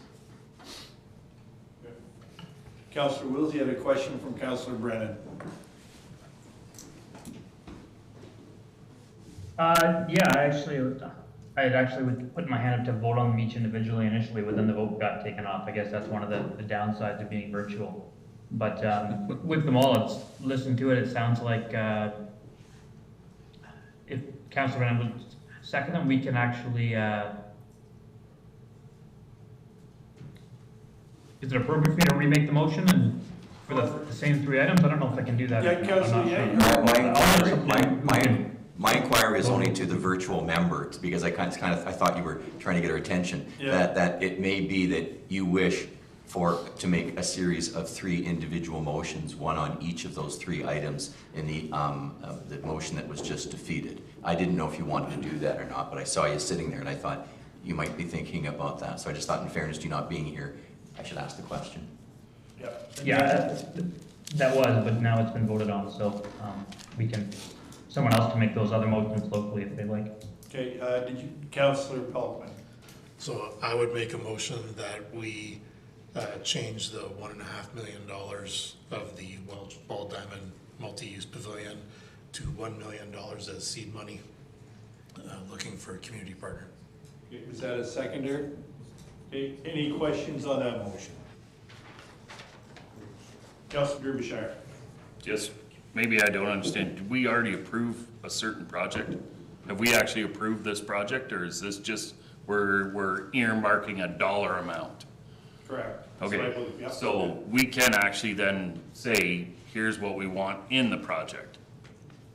Councillor Wilsey had a question from Councillor Brennan. Yeah, I had actually would put my hand up to vote on them each individually initially, but then the vote got taken off. I guess that's one of the downsides of being virtual. But with them all, listening to it, it sounds like if Councillor Brennan would second them, we can actually, is it appropriate for me to remake the motion and For the same three items, I don't know if I can do that. Yeah, I'm not Councilor, sure. yeah. I'll have something- My inquiry is only to the virtual member, because I thought you were trying to get our attention. Yeah. That it may be that you wish to make a series of 3 individual motions, one on each of those 3 items in the motion that was just defeated. I didn't know if you wanted to do that or not, but I saw you sitting there and I thought you might be thinking about that. So I just thought, in fairness to you not being here, I should ask the question. Yeah. Yeah, that was, but now it's been voted on, so someone else can make those other motions locally if they like. Okay, Councillor Pelkman? So I would make a motion that we change the $1.5 million of the Welsh Ball Diamond multi-use pavilion to $1 million as seed money, looking for a community partner. Is that a seconder? Okay, any questions on that motion? Councillor Derbyshire? Just, maybe I don't understand, did we already approve a certain project? Have we actually approved this project, or is this just, we're earmarking a dollar amount? Correct. That's what I Okay, believe, yeah. so we can actually then say, here's what we want in the project,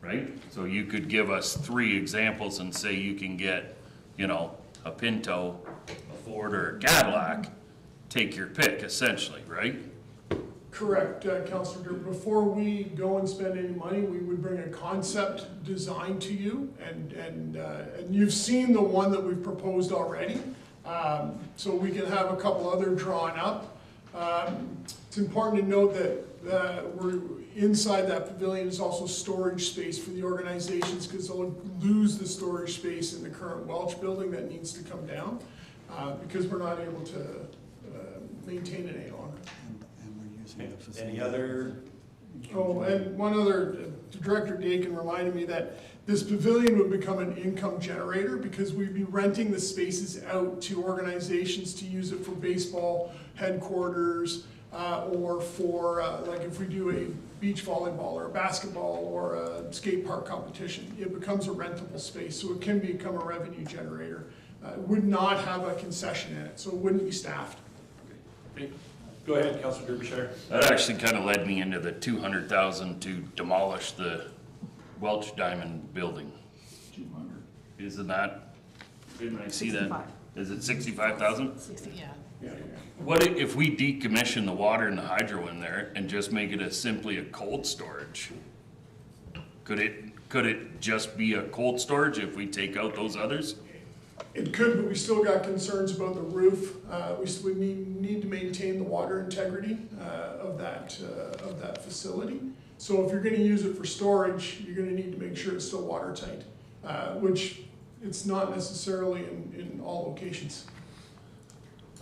right? So you could give us 3 examples and say you can get, a Pinto, a Ford, or a Cadillac, take your pick, essentially, right? Correct, Councillor Durr. Before we go and spend any money, we would bring a concept design to you, and you've seen the one that we've proposed already. So we can have a couple other drawn up. It's important to note that we're inside that pavilion is also storage space for the organizations, because they'll lose the storage space in the current Welch building that needs to come down, because we're not able to maintain it any longer. Any other? Oh, and one other, Director Dakin reminded me that this pavilion would become an income generator, because we'd be renting the spaces out to organizations to use it for baseball headquarters, or for, like if we do a beach volleyball or a basketball or a skate park competition, it becomes a rentable space, so it can become a revenue generator. It would not have a concession in it, so it wouldn't be staffed. Okay. Go ahead, Councillor Derbyshire. That actually kind of led me into the 200,000 to demolish the Welch Diamond building. Isn't that, didn't I see that? 65. Is it 65,000? 60, yeah. What if we decommission the water and the hydro in there and just make it simply a cold storage? Could it just be a cold storage if we take out those others? It could, but we still got concerns about the roof. We still need to maintain the water integrity of that facility. So if you're gonna use it for storage, you're gonna need to make sure it's still watertight, which it's not necessarily in all locations.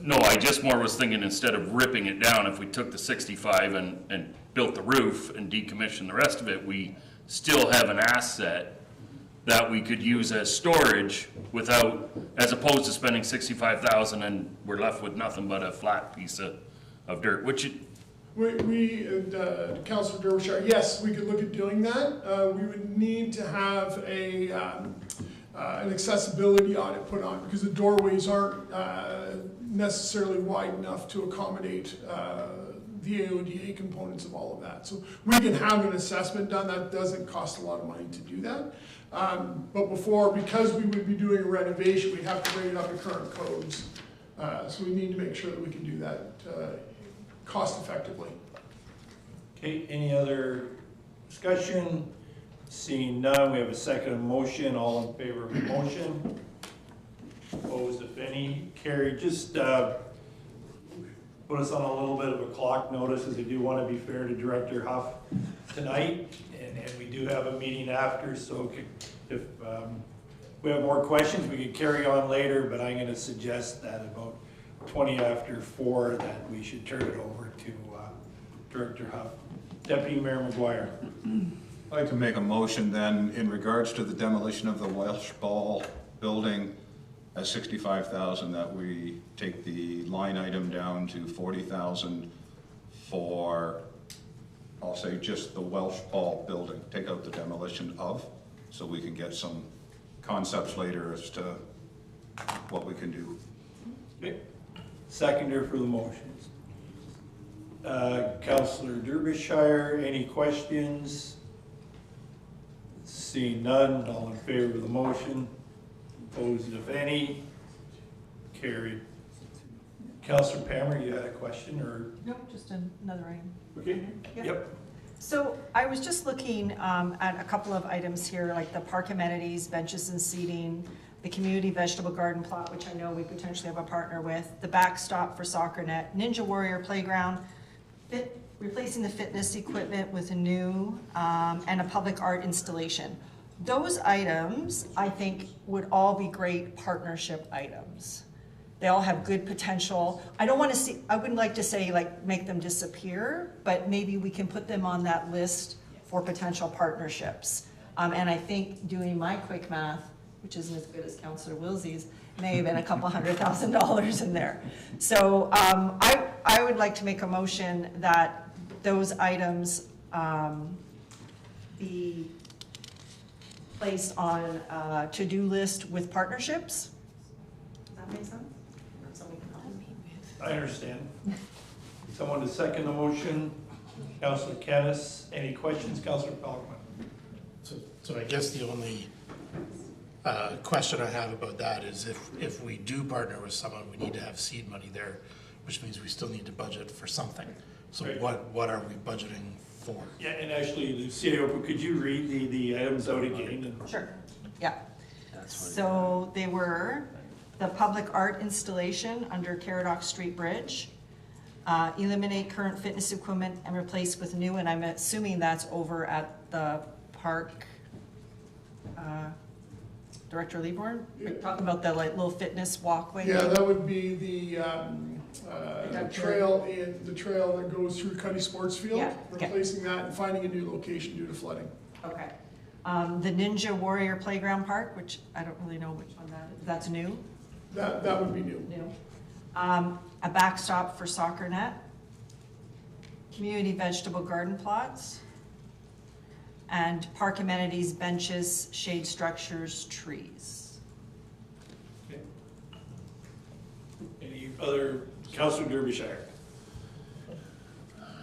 No, I just more was thinking, instead of ripping it down, if we took the 65 and built the roof and decommissioned the rest of it, we still have an asset that we could use as storage without, as opposed to spending 65,000 and we're left with nothing but a flat piece of dirt, which Councillor Derbyshire, yes, we could look at doing that. We would need to have an accessibility audit put on, because the doorways aren't necessarily wide enough to accommodate the AODA components of all of that. So we can have an assessment done. That doesn't cost a lot of money to do that. But because we would be doing a renovation, we'd have to bring it up to current codes. So we need to make sure that we can do that cost effectively. Okay, any other discussion? Seeing none, we have a second motion. All in favor of the motion? Opposed, if any? Carried. Just put us on a little bit of a clock notice, as I do want to be fair to Director Huff tonight, and we do have a meeting after, so if we have more questions, we could carry on later, but I'm going to suggest that about 20 after 4 that we should turn it over to Director Huff. Deputy Mayor McGuire. I'd like to make a motion then in regards to the demolition of the Welsh Ball building at 65,000, that we take the line item down to 40,000 for, I'll say, just the Welsh Ball building. Take out the demolition of, so we can get some concepts later as to what we can do. Okay. Seconder for the motions. Councillor Derbyshire, any questions? Seeing none, all in favor of the motion? Opposed, if any? Carried. Councillor Palmer, you had a question, or? Nope, just another item. Okay. Yep. So I was just looking at a couple of items here, like the park amenities, benches and seating, the community vegetable garden plot, which I know we potentially have a partner with, the backstop for soccer net, Ninja Warrior playground, replacing the fitness equipment with a new, and a public art installation. Those items, I think, would all be great partnership items. They all have good potential. I wouldn't like to say like make them disappear, but maybe we can put them on that list for potential partnerships. And I think doing my quick math, which isn't as good as Councillor Wilsey's, may have been a couple $100,000 in there. So I would like to make a motion that those items be placed on a to-do list with partnerships. Does that make sense? I understand. Someone to second the motion? Councillor Kennis, any questions? Councillor Palkman? So I guess the only question I have about that is if we do partner with someone, we need to have seed money there, which means we still need to budget for something. So Right. what are we budgeting for? Yeah, and actually, the CIO, could you read the items out again? Sure, yeah. So they were the public art installation under Caradoc Street Bridge, eliminate current fitness equipment and replace with new, and I'm assuming that's over at the park. Director Leaborn, we're talking about the like little fitness walkway. Yeah, that would be the trail that goes through Cuddy Sports Field, Yeah, okay. replacing that and finding a new location due to flooding. Okay. The Ninja Warrior Playground Park, which I don't really know which one that is. That's new? That would be new. New. A backstop for soccer net. Community vegetable garden plots. And park amenities, benches, shade structures, trees. Okay. Any other, Councillor Derbyshire?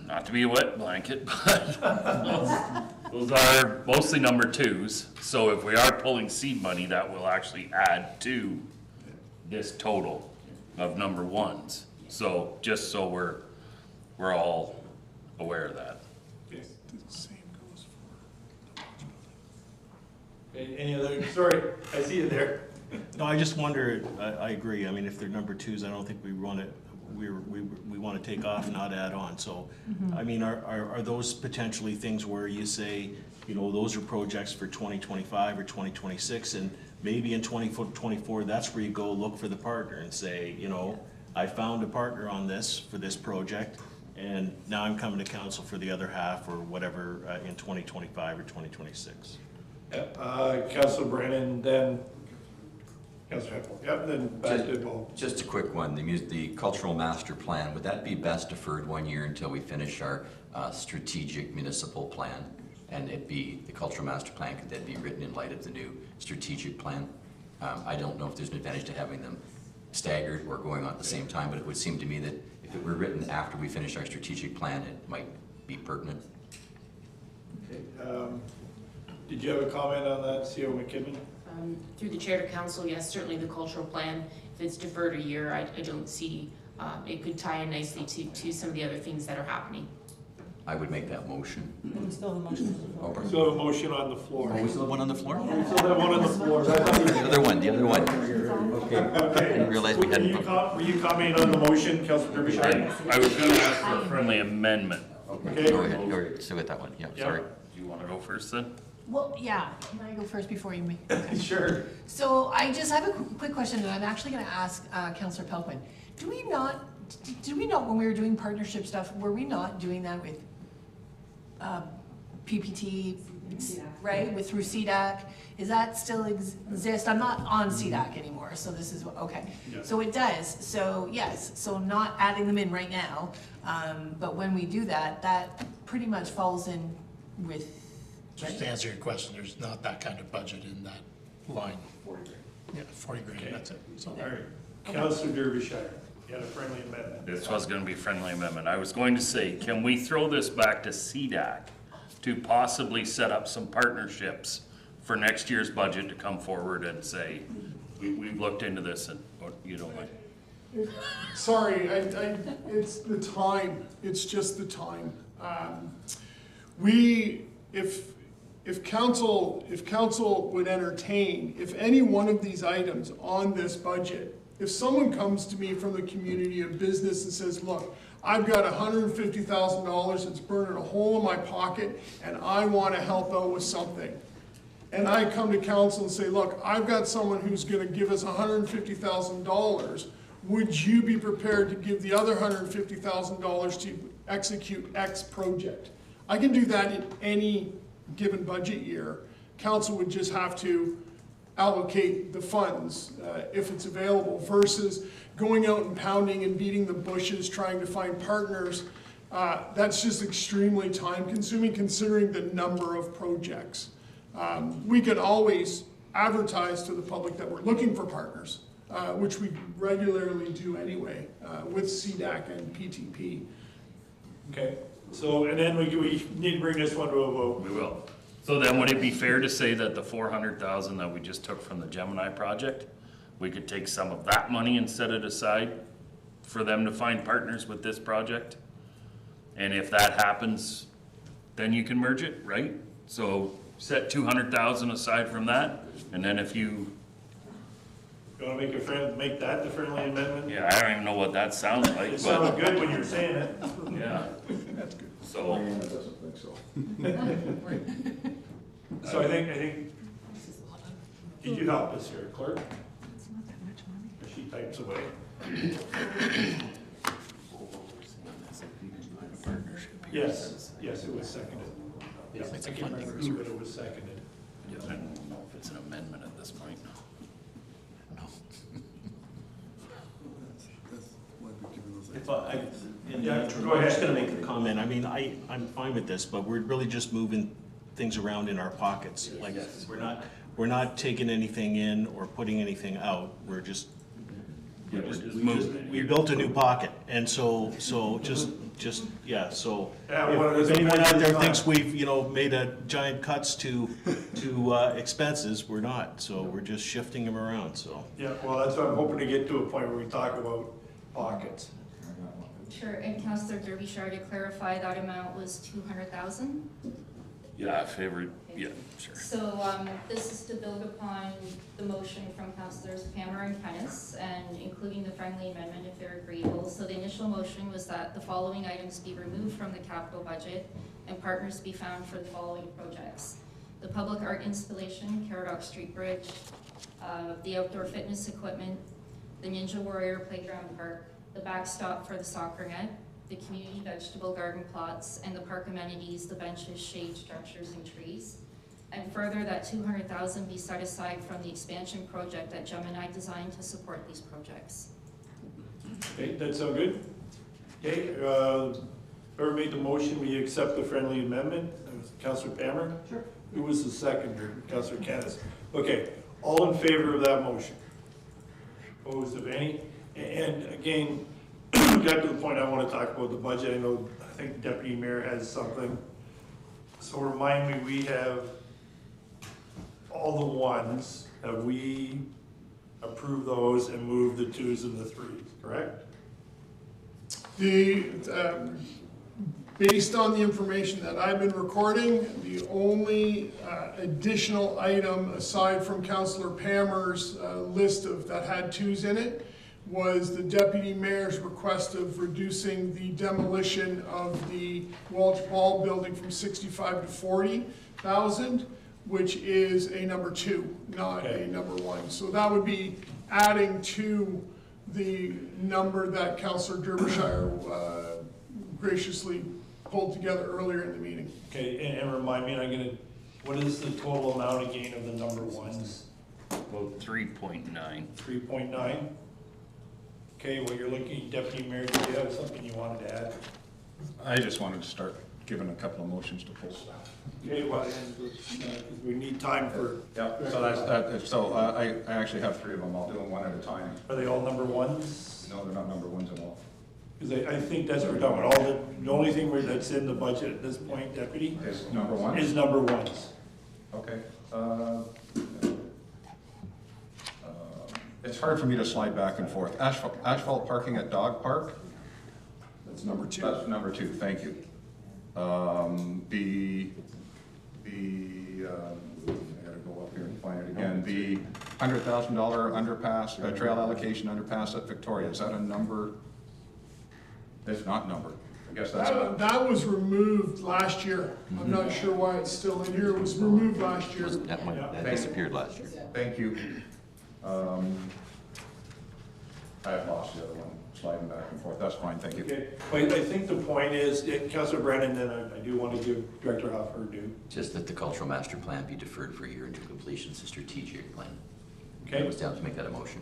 Not to be a wet blanket, but those are mostly number twos. So if we are pulling seed money, that will actually add to this total of number ones. So just so we're all aware of that. Okay. Same goes Any other, sorry, I see you there. No, I just wonder, I agree, I mean, if they're number twos, I don't think we want to take off, not add on, so, I mean, are those potentially things where you say, you know, those are projects for 2025 or 2026, and maybe in 2024, that's where you go look for the partner and say, you know, I found a partner on this, for this project, and now I'm coming to council for the other half, or whatever, in 2025 or 2026. Councillor Brennan, then Councillor Heppel. Yep, then back to Paul. Just a quick one, the cultural master plan, would that be best deferred 1 year until we finish our strategic municipal plan? And the cultural master plan, could that be written in light of the new strategic plan? I don't know if there's an advantage to having them staggered or going on at the same time, but it would seem to me that if it were written after we finish our strategic plan, it might be pertinent. Okay. Did you have a comment on that, CO McKibben? Through the chair to council, yes, certainly the cultural plan, if it's deferred a year, I don't see, it could tie in nicely to some of the other things that are happening. I would make that motion. We still have a motion. Over. So a motion on the floor. Oh, we still have one on the floor? We still have one on the floor. The other one. Okay. I didn't realize we Were hadn't. you commenting on the motion, Councillor Derbyshire? I was gonna ask for a friendly amendment. Okay. Go ahead, go ahead, stay with that one, yeah, Yeah. sorry. Do you wanna go first then? Well, yeah, can I go first before you make? Sure. So I just have a quick question, and I'm actually gonna ask Councillor Pelkman. Did we not, when we were doing partnership stuff, were we not doing that with PPT, right, through CDAC? Is that still exist? I'm not on CDAC anymore, so this is, okay. Yeah. So it does, so yes, so not adding them in right now, but when we do that, that pretty much falls in with. Just to answer your question, there's not that kind of budget in that line. 40 grand. Yeah, 40 grand, Okay. that's it. So All right. Councillor Derbyshire. You had a friendly amendment. This was gonna be a friendly amendment. I was going to say, can we throw this back to CDAC to possibly set up some partnerships for next year's budget to come forward and say, we've looked into this and, what, you don't like? Sorry, it's the time, it's just the time. If council would entertain, if any one of these items on this budget, if someone comes to me from the community of business and says, look, I've got $150,000 that's burning a hole in my pocket and I want to help out with something. And I come to council and say, look, I've got someone who's going to give us $150,000. Would you be prepared to give the other $150,000 to execute X project? I can do that in any given budget year. Council would just have to allocate the funds if it's available, versus going out and pounding and beating the bushes trying to find partners. That's just extremely time consuming considering the number of projects. We can always advertise to the public that we're looking for partners, which we regularly do anyway with CDAC and PTP. Okay, so, and then we need to bring this one to a vote. We will. So then would it be fair to say that the 400,000 that we just took from the Gemini project, we could take some of that money and set it aside for them to find partners with this project? And if that happens, then you can merge it, right? So set 200,000 aside from that, and then if you... You wanna make that the friendly amendment? Yeah, I don't even know what that sounds like, It but... sounds good when you're saying it. Yeah. That's good. So... doesn't think so. So I think, did you help us here, clerk? It's not that much money. She types away. Yes, yes, it was seconded. Yeah, I can't remember who, but it was seconded. Yeah, I don't know if it's an amendment at this point. No. If I, in the Yeah, interim, go I'm ahead. just gonna make a comment. I mean, I'm fine with this, but we're really just moving things around in our pockets. Like, we're not taking anything in or putting anything out. We're just, we built a new pocket. And so yeah, so Yeah, well, if there's anyone a out there time. thinks we've, made a giant cuts to expenses, we're not. So we're just shifting them around, so. Yeah, well, that's what I'm hoping to get to a point where we talk about pockets. Sure, and Councillor Derbyshire, to clarify, that amount was 200,000? Yeah, favorite, yeah, sure. So this is to build upon the motion from Councillors Palmer and Pennis, and including the friendly amendment if they're agreeable. So the initial motion was that the following items be removed from the capital budget and partners be found for the following projects: the public art installation, Caradoc Street Bridge, the outdoor fitness equipment, the Ninja Warrior Playground Park, the backstop for the soccer net, the community vegetable garden plots, and the park amenities, the benches, shade structures, and trees. And further, that 200,000 be set aside from the expansion project that Gemini designed to support these projects. Okay, that sound good? Okay, whoever made the motion, we accept the friendly amendment. Councillor Palmer? Sure. Who was the seconder? Councillor Kennis. Okay, all in favor of that motion? Opposed of any? And again, got to the point I want to talk about the budget. I think Deputy Mayor has something. So remind me, we have all the ones, have we approved those and moved the twos and the threes, correct? Based on the information that I've been recording, the only additional item aside from Councillor Palmer's list of that had twos in it was the Deputy Mayor's request of reducing the demolition of the Welch Ball building from 65 to 40,000, which is a number 2, not a number 1. So that would be adding to the number that Councillor Derbyshire graciously pulled together earlier in the meeting. Okay, and remind me, what is the total amount again of the number ones? About 3.9. 3.9? Okay, well, you're looking, Deputy Mayor, do you have something you wanted to add? I just wanted to start giving a couple of motions to pull. Okay, well, and, we we need time for, Yeah, so I actually have 3 of them. I'll do them one at a time. are they all number ones? No, they're not number ones at all. Because I think that's what we're talking about, the only thing that's in the budget at this point, Deputy, Is number one? is number ones. Okay. It's hard for me to slide back and forth. Asphalt parking at Dog Park? That's number 2. That's number 2, thank you. I gotta go up here and find it again. The $100,000 underpass, trail allocation underpass at Victoria, is that a number? It's not numbered. I guess that's a, That was removed last year. I'm not sure why it's still in here. It was removed last year. That disappeared last year. thank you. I have lost the other one, sliding back and forth. That's fine, thank you. Okay, but I think the point is, Councilor Brennan, then I do want to give Director Huff her due. Just that the cultural master plan be deferred for a year until completion of the strategic plan. Okay. I was down to make that a motion.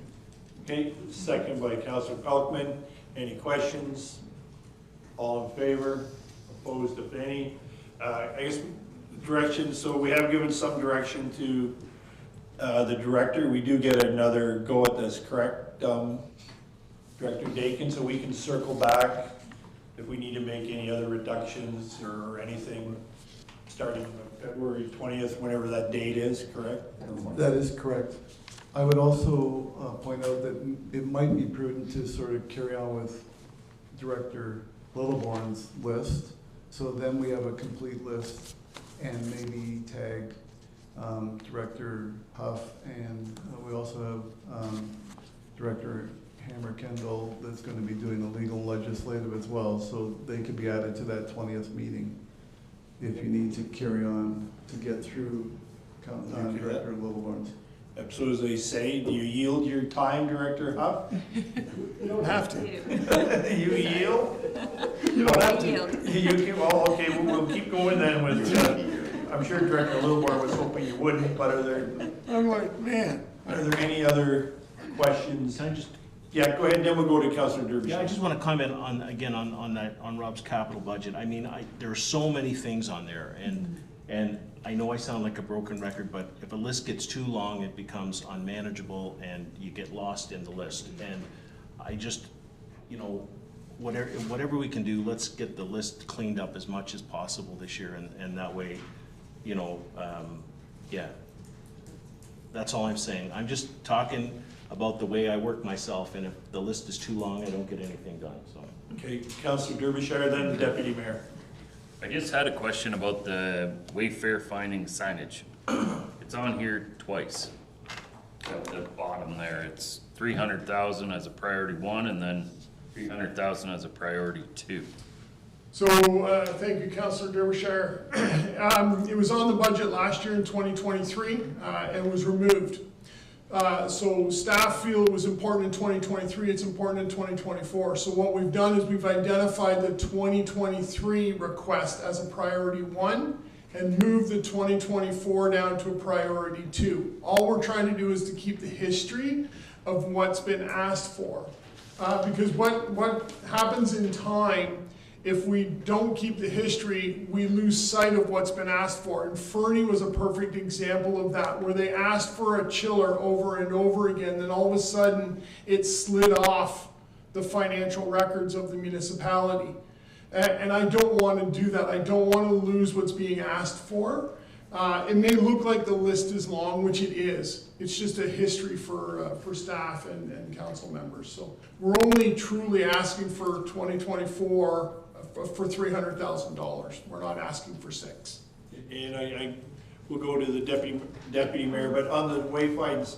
Okay, second by Councilor Pelkman. Any questions? All in favor? Opposed, if any? I guess direction, so we have given some direction to the director. We do get another go at this, correct? Director Dakin, so we can circle back if we need to make any other reductions or anything starting February 20th, whenever that date is, correct? That is correct. I would also point out that it might be prudent to sort of carry on with Director Littleborn's list. So then we have a complete list and maybe tag Director Huff, and we also have Director Hammer Kendall that's going to be doing the legal legislative as well. So they could be added to that 20th meeting if you need to carry on to get through Director Littleborn's. So as they say, do you yield your time, Director Huff? You don't have to. You yield? You don't have to. You can, well, okay, we'll keep going then with, I'm sure Director Littleborn was hoping you wouldn't, but are there any other questions? Can I just, Yeah, go ahead, then we'll go to Councilor Derbyshire. yeah, I just want to comment on, again, on Rob's capital budget. I mean, there are so many things on there, and I know I sound like a broken record, but if a list gets too long, it becomes unmanageable and you get lost in the list. And I just, whatever we can do, let's get the list cleaned up as much as possible this year, and that way, yeah. That's all I'm saying. I'm just talking about the way I work myself, and if the list is too long, I don't get anything done, so. Okay, Councilor Derbyshire, then the Deputy Mayor. I just had a question about the Wayfair finding signage. It's on here twice. At the bottom there, it's 300,000 as a priority 1 and then 300,000 as a priority 2. So, thank you, Councilor Derbyshire. It was on the budget last year in 2023, and was removed. So staff feel it was important in 2023, it's important in 2024. So what we've done is we've identified the 2023 request as a priority 1 and moved the 2024 down to a priority 2. All we're trying to do is to keep the history of what's been asked for. Because what happens in time, if we don't keep the history, we lose sight of what's been asked for. And Fernie was a perfect example of that, where they asked for a chiller over and over again, then all of a sudden it slid off the financial records of the municipality. And I don't want to do that. I don't want to lose what's being asked for. It may look like the list is long, which it is. It's just a history for staff and council members. So we're only truly asking for 2024 for $300,000. We're not asking for 6. And I will go to the deputy mayor, but on the wayfinds,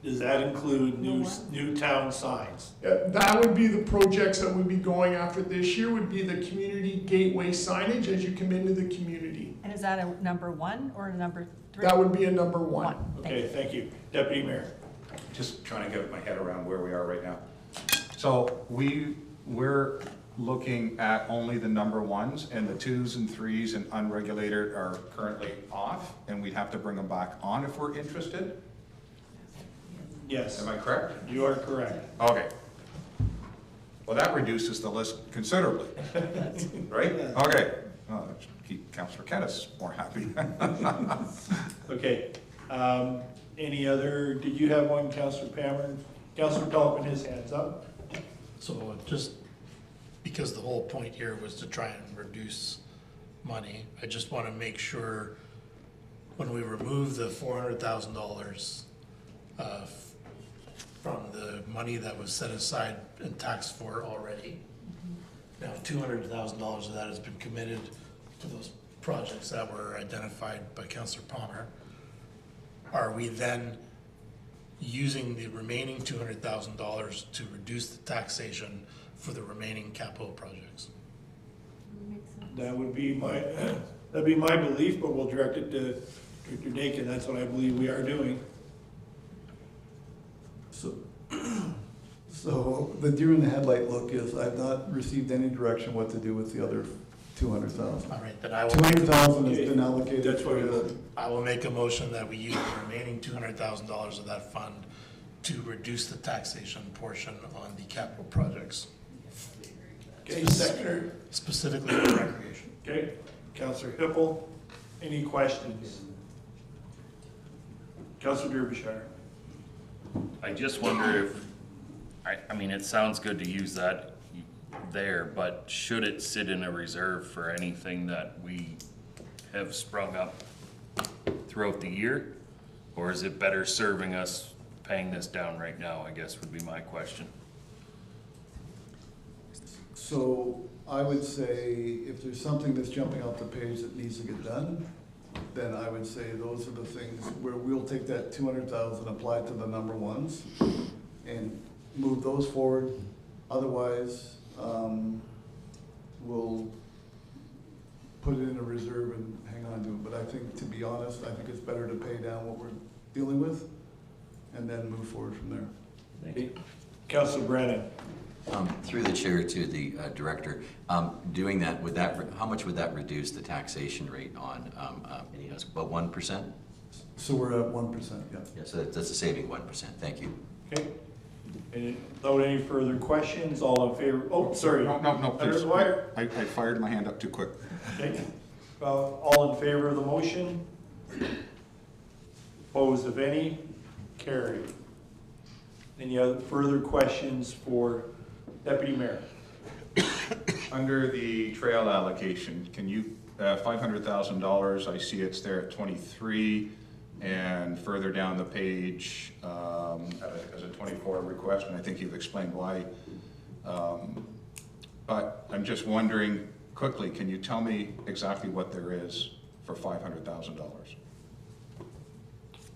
does that include new town signs? That would be the projects that would be going after this year, would be the community gateway signage as you come into the community. And is that a number 1 or a number 3? That would be a number 1. Okay, thank you. Deputy Mayor. Just trying to get my head around where we are right now. So we're looking at only the number 1s, and the 2s and 3s and unregulated are currently off, and we'd have to bring them back on if we're interested? Yes. Am I correct? You are correct. Okay. Well, that reduces the list considerably, right? Okay. Keep Councillor Kennis more happy. Okay, Okay, any other, did you have one, Councillor Palmer? Councillor Pelkman, his hand's up. So just because the whole point here was to try and reduce money, I just want to make sure when we remove the $400,000 from the money that was set aside and taxed for already, now $200,000 of that has been committed to those projects that were identified by Councillor Palmer. Are we then using the remaining $200,000 to reduce the taxation for the remaining capital projects? That would be my, that'd be my belief, but we'll direct it to Director Dakin. That's what I believe we are doing. So the deer in the headlight look is I've not received any direction what to do with the other 200,000. All right, then I will. 200,000 has been allocated. That's what I will make a motion that we use the remaining $200,000 of that fund to reduce the taxation portion on the capital projects. Okay, seconder. Specifically for recreation. Okay, Councillor Hippel, any questions? Councillor Derbyshire. I just wonder if, I mean, it sounds good to use that there, but should it sit in a reserve for anything that we have sprung up throughout the year? Or is it better serving us paying this down right now, I guess would be my question. So I would say if there's something that's jumping off the page that needs to get done, then I would say those are the things where we'll take that 200,000, apply it to the number ones and move those forward. Otherwise, we'll put it in a reserve and hang on to it. But I think, to be honest, I think it's better to pay down what we're dealing with and then move forward from there. Thank you. Councillor Brennan. Through the chair to the director, doing that, how much would that reduce the taxation rate on, about 1%? So we're at 1%, yeah. Yeah, so that's a saving 1%, thank you. Okay. And without any further questions, all in favor, oh, sorry. No, Under please. the wire. I fired my hand up too quick. Okay. All in favor of the motion? Opposed, if any? Carried. Any other further questions for Deputy Mayor? Under the trail allocation, can you, $500,000, I see it's there at 23, and further down the page, as a 24 request, and I think you've explained why. But I'm just wondering, quickly, can you tell me exactly what there is for $500,000?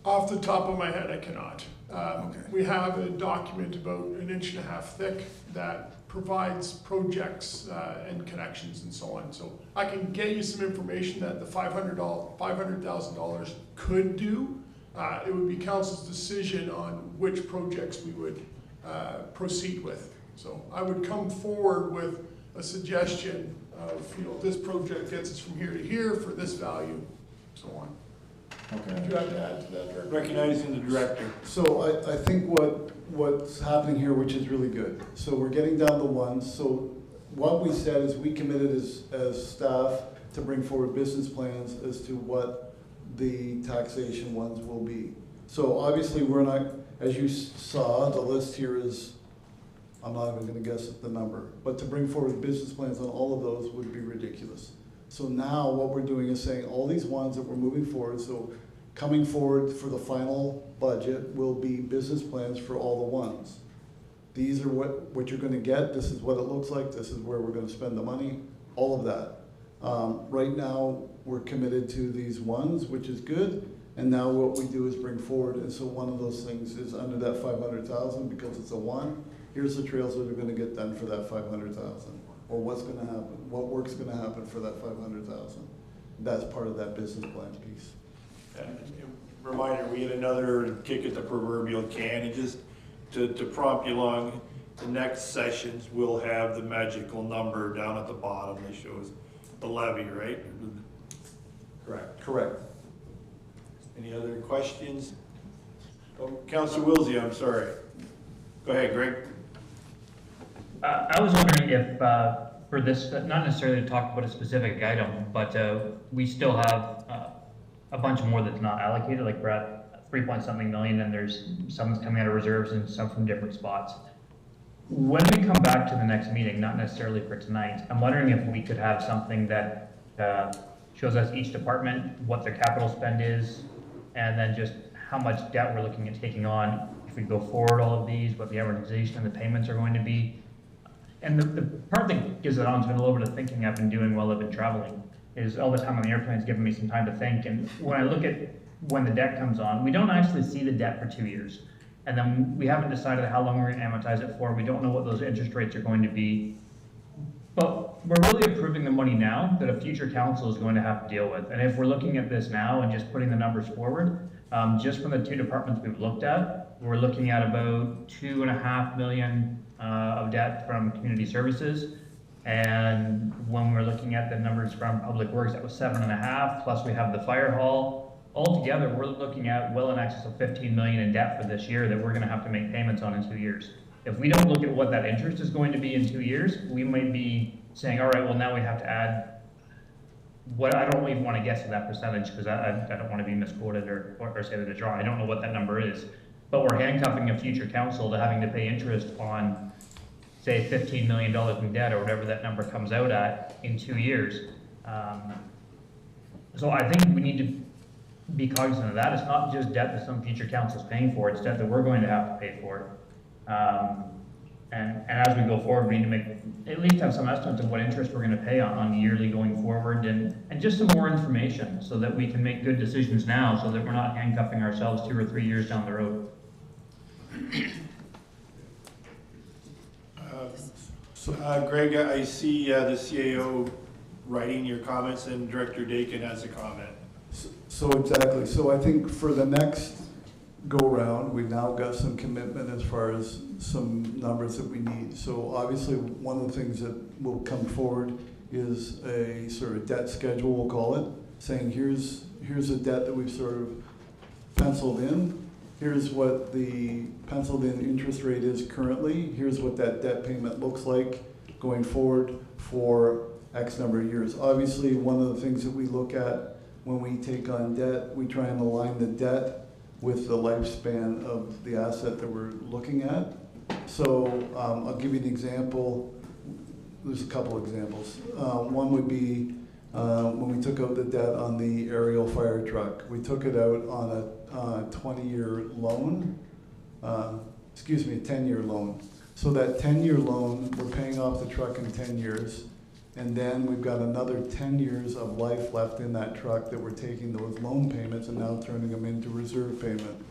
Off the top of my head, I cannot. Okay. We have a document about 1.5 inches thick that provides projects and connections and so on. So I can get you some information that the $500,000 could do. It would be council's decision on which projects we would proceed with. So I would come forward with a suggestion of, this project gets us from here to here for this value, so on. Okay. Do you have to add to that, Director? Recognizing the director. So I think what's happening here, which is really good, so we're getting down to ones. So what we said is we committed as staff to bring forward business plans as to what the taxation ones will be. So obviously we're not, as you saw, the list here is, I'm not even gonna guess at the number, but to bring forward business plans on all of those would be ridiculous. So now what we're doing is saying all these ones that we're moving forward, so coming forward for the final budget will be business plans for all the ones. These are what you're gonna get, this is what it looks like, this is where we're gonna spend the money, all of that. Right now, we're committed to these ones, which is good, and now what we do is bring forward, and so one of those things is under that 500,000, because it's a one, here's the trails that are gonna get done for that 500,000. Or what's gonna happen, what work's gonna happen for that 500,000. That's part of that business plan piece. Reminder, we had another kick at the proverbial can, and just to prompt you along, the next sessions will have the magical number down at the bottom that shows the levy, right? Correct. Any other questions? Oh, Councilor Wilsey, I'm sorry. Go ahead, Greg. I was wondering if, for this, not necessarily to talk about a specific item, but we still have a bunch more that's not allocated, like we're at 3 point something million, and there's some that's coming out of reserves and some from different spots. When we come back to the next meeting, not necessarily for tonight, I'm wondering if we could have something that shows us each department, what their capital spend is, and then just how much debt we're looking at taking on if we go forward all of these, what the amortization and the payments are going to be. And the part that gives it on to a little bit of thinking I've been doing while I've been traveling is all the time on the airplane's given me some time to think. And when I look at when the debt comes on, we don't actually see the debt for 2 years. And then we haven't decided how long we're going to amortize it for. We don't know what those interest rates are going to be. But we're really approving the money now that a future council is going to have to deal with. And if we're looking at this now and just putting the numbers forward, just from the two departments we've looked at, we're looking at about 2.5 million of debt from community services. And when we're looking at the numbers from public works, that was 7.5, plus we have the fire hall. Altogether, we're looking at well in excess of 15 million in debt for this year that we're gonna have to make payments on in 2 years. If we don't look at what that interest is going to be in 2 years, we might be saying, all right, well, now we have to add what, I don't even want to guess at that percentage because I don't want to be misquoted or say that it's wrong. I don't know what that number is, but we're handcuffing a future council to having to pay interest on, say, $15 million in debt or whatever that number comes out at in 2 years. So I think we need to be cognizant of that. It's not just debt that some future council is paying for, it's debt that we're going to have to pay for. And as we go forward, we need to make, at least have some estimates of what interest we're going to pay on yearly going forward, and just some more information so that we can make good decisions now so that we're not handcuffing ourselves 2 or 3 years down the road. Greg, I see the CAO writing your comments, and Director Dakin has a comment. So exactly, so I think for the next go-round, we've now got some commitment as far as some numbers that we need. So obviously, one of the things that will come forward is a sort of debt schedule, we'll call it, saying here's a debt that we've sort of penciled in, here's what the penciled in interest rate is currently, here's what that debt payment looks like going forward for X number of years. Obviously, one of the things that we look at when we take on debt, we try and align the debt with the lifespan of the asset that we're looking at. So I'll give you an example. There's a couple examples. One would be when we took out the debt on the aerial fire truck. We took it out on a 20-year loan, a 10-year loan. So that 10-year loan, we're paying off the truck in 10 years. And then we've got another 10 years of life left in that truck that we're taking those loan payments and now turning them into reserve payment.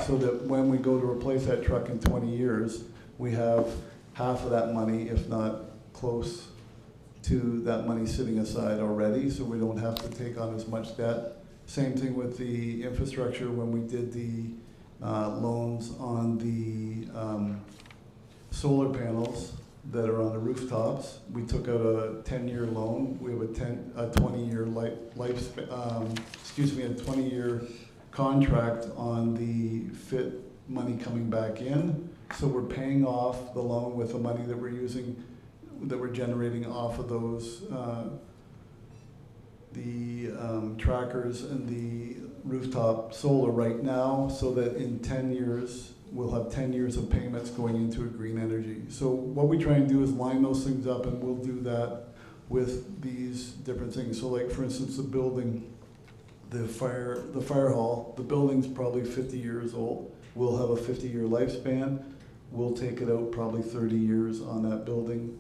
So that when we go to replace that truck in 20 years, we have half of that money, if not close to that money sitting aside already, so we don't have to take on as much debt. Same thing with the infrastructure when we did the loans on the solar panels that are on the rooftops. We took out a 10-year loan. We have a 20-year a 20-year contract on the FIT money coming back in. So we're paying off the loan with the money that we're using, that we're generating off of those, trackers and the rooftop solar right now, so that in 10 years, we'll have 10 years of payments going into a green energy. So what we try and do is line those things up, and we'll do that with these different things. So like, for instance, the building, the fire hall, the building's probably 50 years old. We'll have a 50-year lifespan. We'll take it out probably 30 years on that building,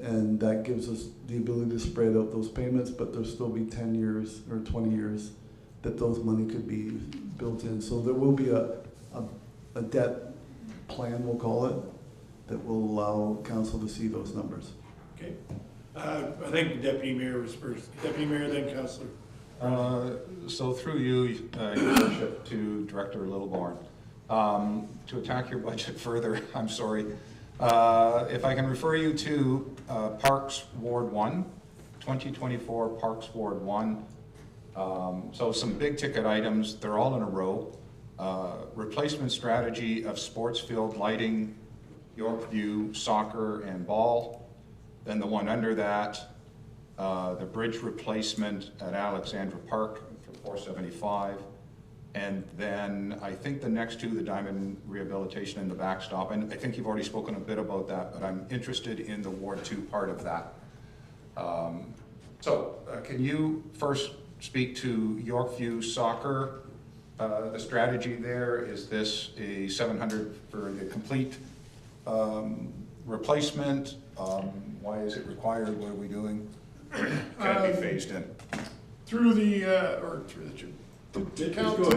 and that gives us the ability to spread out those payments, but there'll still be 10 years or 20 years that those money could be built in. So there will be a debt plan, we'll call it, that will allow council to see those numbers. Okay. I think Deputy Mayor was first. Deputy Mayor, then Councillor. So through you, Your Worship, to Director Littleborn, to attack your budget further, I'm sorry. If I can refer you to Parks Ward 1, 2024 Parks Ward 1. So some big ticket items, they're all in a row. Replacement strategy of sports field lighting, Yorkview soccer and ball. Then the one under that, the bridge replacement at Alexandra Park for 475. And then I think the next two, the diamond rehabilitation and the backstop, and I think you've already spoken a bit about that, but I'm interested in the Ward 2 part of that. Can you first speak to Yorkview Soccer, the strategy there? Is this a 700 for the complete replacement? Why is it required? What are we doing? Can it be phased in? Through the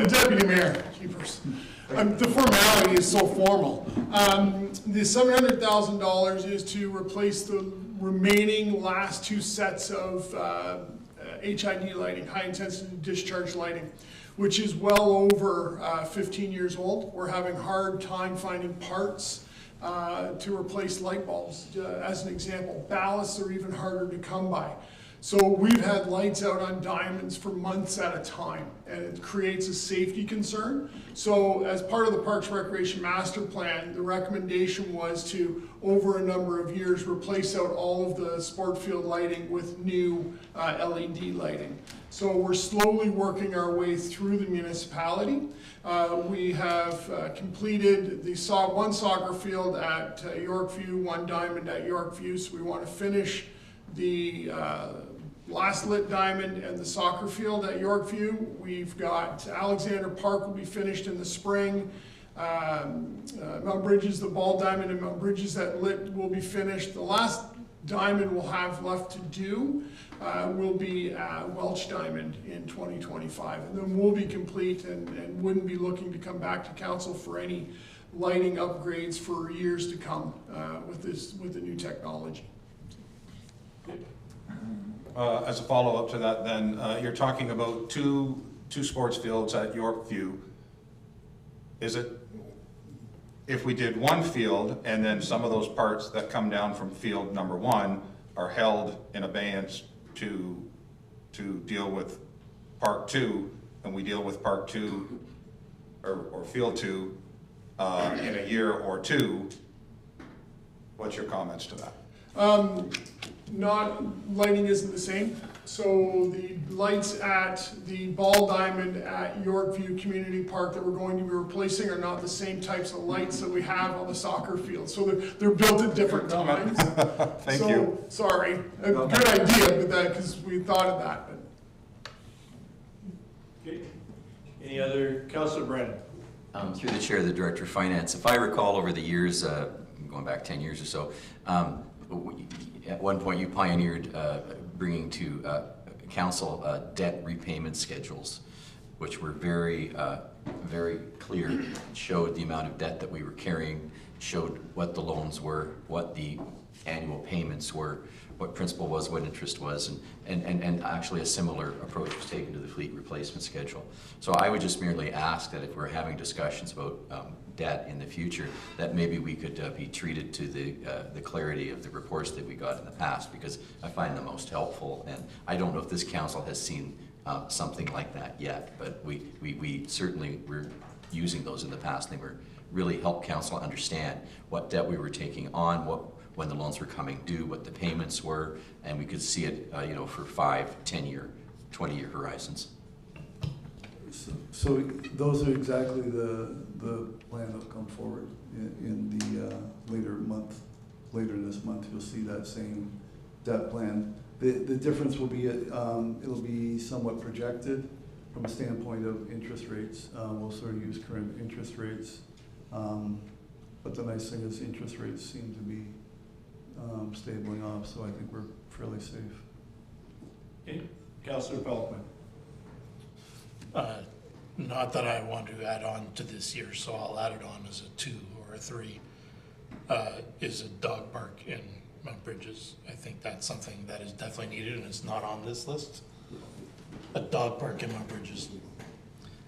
deputy mayor, keepers. The formality is so formal. The $700,000 is to replace the remaining last two sets of HID lighting, high intensity discharge lighting, which is well over 15 years old. We're having a hard time finding parts to replace light bulbs. As an example, ballasts are even harder to come by. So we've had lights out on diamonds for months at a time, and it creates a safety concern. So as part of the Parks Recreation Master Plan, the recommendation was to, over a number of years, replace out all of the sport field lighting with new LED lighting. So we're slowly working our way through the municipality. We have completed the one soccer field at Yorkview, one diamond at Yorkview, so we want to finish the last lit diamond and the soccer field at Yorkview. We've got Alexander Park will be finished in the spring. Mount Bridges, the ball diamond and Mount Bridges that lit will be finished. The last diamond we'll have left to do will be Welch Diamond in 2025. And then we'll be complete and wouldn't be looking to come back to council for any lighting upgrades for years to come with the new technology. As a follow-up to that then, you're talking about two sports fields at Yorkview. Is it, if we did one field and then some of those parts that come down from field number 1 are held in abeyance to deal with part 2, and we deal with part 2 or field 2 in a year or two, what's your comments to that? Lighting isn't the same. So the lights at the ball diamond at Yorkview Community Park that we're going to be replacing are not the same types of lights that we have on the soccer field. So they're built at different times. Thank you. Sorry, a good idea, but that because we thought of that. But. Okay. Any other, Councilor Brennan? Through the chair, the director of finance, if I recall over the years, going back 10 years or so, at one point you pioneered bringing to council debt repayment schedules, which were very clear, showed the amount of debt that we were carrying, showed what the loans were, what the annual payments were, what principal was, what interest was, and actually a similar approach was taken to the fleet replacement schedule. So I would just merely ask that if we're having discussions about debt in the future, that maybe we could be treated to the clarity of the reports that we got in the past, because I find them most helpful, and I don't know if this council has seen something like that yet, but we certainly were using those in the past, and they were really helped council understand what debt we were taking on, when the loans were coming due, what the payments were, and we could see it for 5, 10-year, 20-year horizons. So those are exactly the plan that'll come forward in the later this month. You'll see that same debt plan. The difference will be it'll be somewhat projected from a standpoint of interest rates. We'll sort of use current interest rates, but the nice thing is interest rates seem to be stabling off, so I think we're fairly safe. Okay, Councilor Pelkman. Not that I want to add on to this year, so I'll add it on as a 2 or a 3. Is a dog park in Mount Bridges. I think that's something that is definitely needed, and it's not on this list. A dog park in Mount Bridges.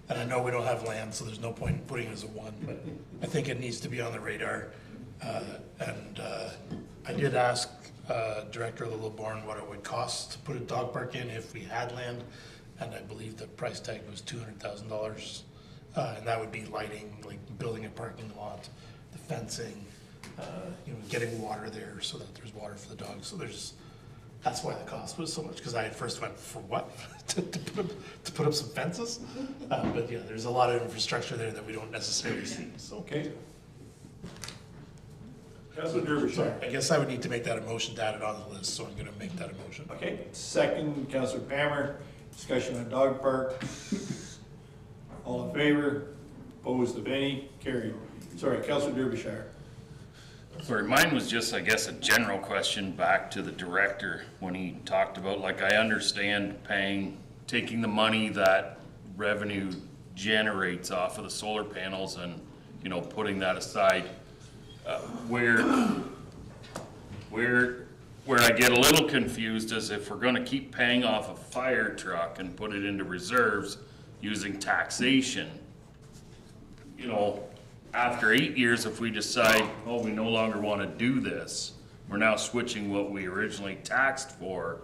And I know we don't have land, so there's no point in putting it as a 1, but I think it needs to be on the radar. I did ask Director Littleborn what it would cost to put a dog park in if we had land, and I believe the price tag was $200,000. And that would be lighting, like building a parking lot, the fencing, getting water there so that there's water for the dogs. So there's That's why the cost was so much, because I at first went, for what? To put up some fences? But yeah, there's a lot of infrastructure there that we don't necessarily see, so. Okay. Councilor Derbyshire. Sorry, I guess I would need to make that a motion to add it on the list, so I'm gonna make that a motion. Okay, second, Councilor Pammer, discussion on dog park. All in favor? Opposed, if any? Carried. Sorry, Councilor Derbyshire. Sorry, mine was just, I guess, a general question back to the director when he talked about, like, I understand taking the money that revenue generates off of the solar panels and, you know, putting that aside. Where I get a little confused is if we're gonna keep paying off a fire truck and put it into reserves using taxation, you know, after 8 years, if we decide, oh, we no longer want to do this, we're now switching what we originally taxed for.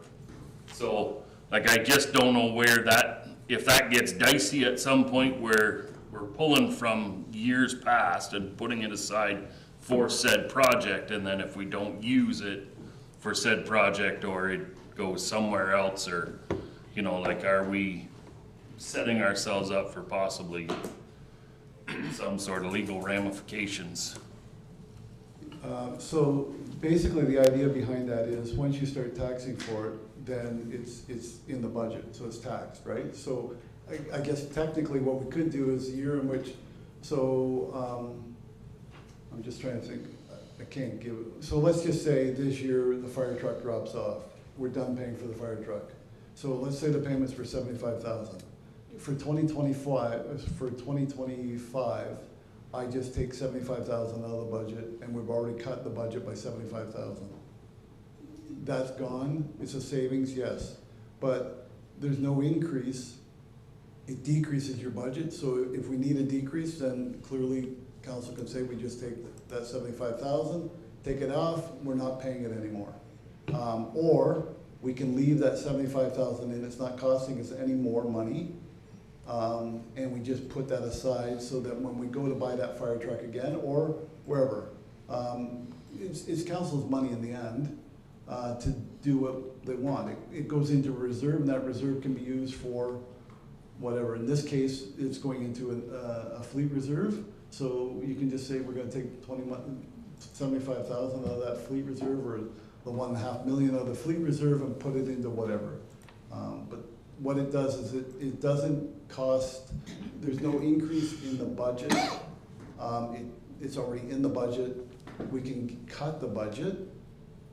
So, like, I just don't know where that, if that gets dicey at some point where we're pulling from years past and putting it aside for said project, and then if we don't use it for said project or it goes somewhere else, or, you know, like, are we setting ourselves up for possibly some sort of legal ramifications? So basically, the idea behind that is, once you start taxing for it, then it's in the budget, so it's taxed, right? So I guess technically what we could do is a year in which, so I'm just trying to think, I can't give, so let's just say this year the fire truck drops off. We're done paying for the fire truck. So let's say the payment's for $75,000. For 2025, I just take $75,000 out of the budget, and we've already cut the budget by $75,000. That's gone. It's a savings, yes, but there's no increase. It decreases your budget. So if we need a decrease, then clearly council can say we just take that 75,000, take it off. We're not paying it anymore, or we can leave that 75,000 in. It's not costing us any more money. And we just put that aside so that when we go to buy that fire truck again, or wherever, it's council's money in the end to do what they want. It goes into a reserve, and that reserve can be used for whatever. In this case, it's going into a fleet reserve, so you can just say we're going to take 75,000 out of that fleet reserve, or the $1.5 million out of the fleet reserve, and put it into whatever. But what it does is it doesn't cost, there's no increase in the budget. It's already in the budget. We can cut the budget,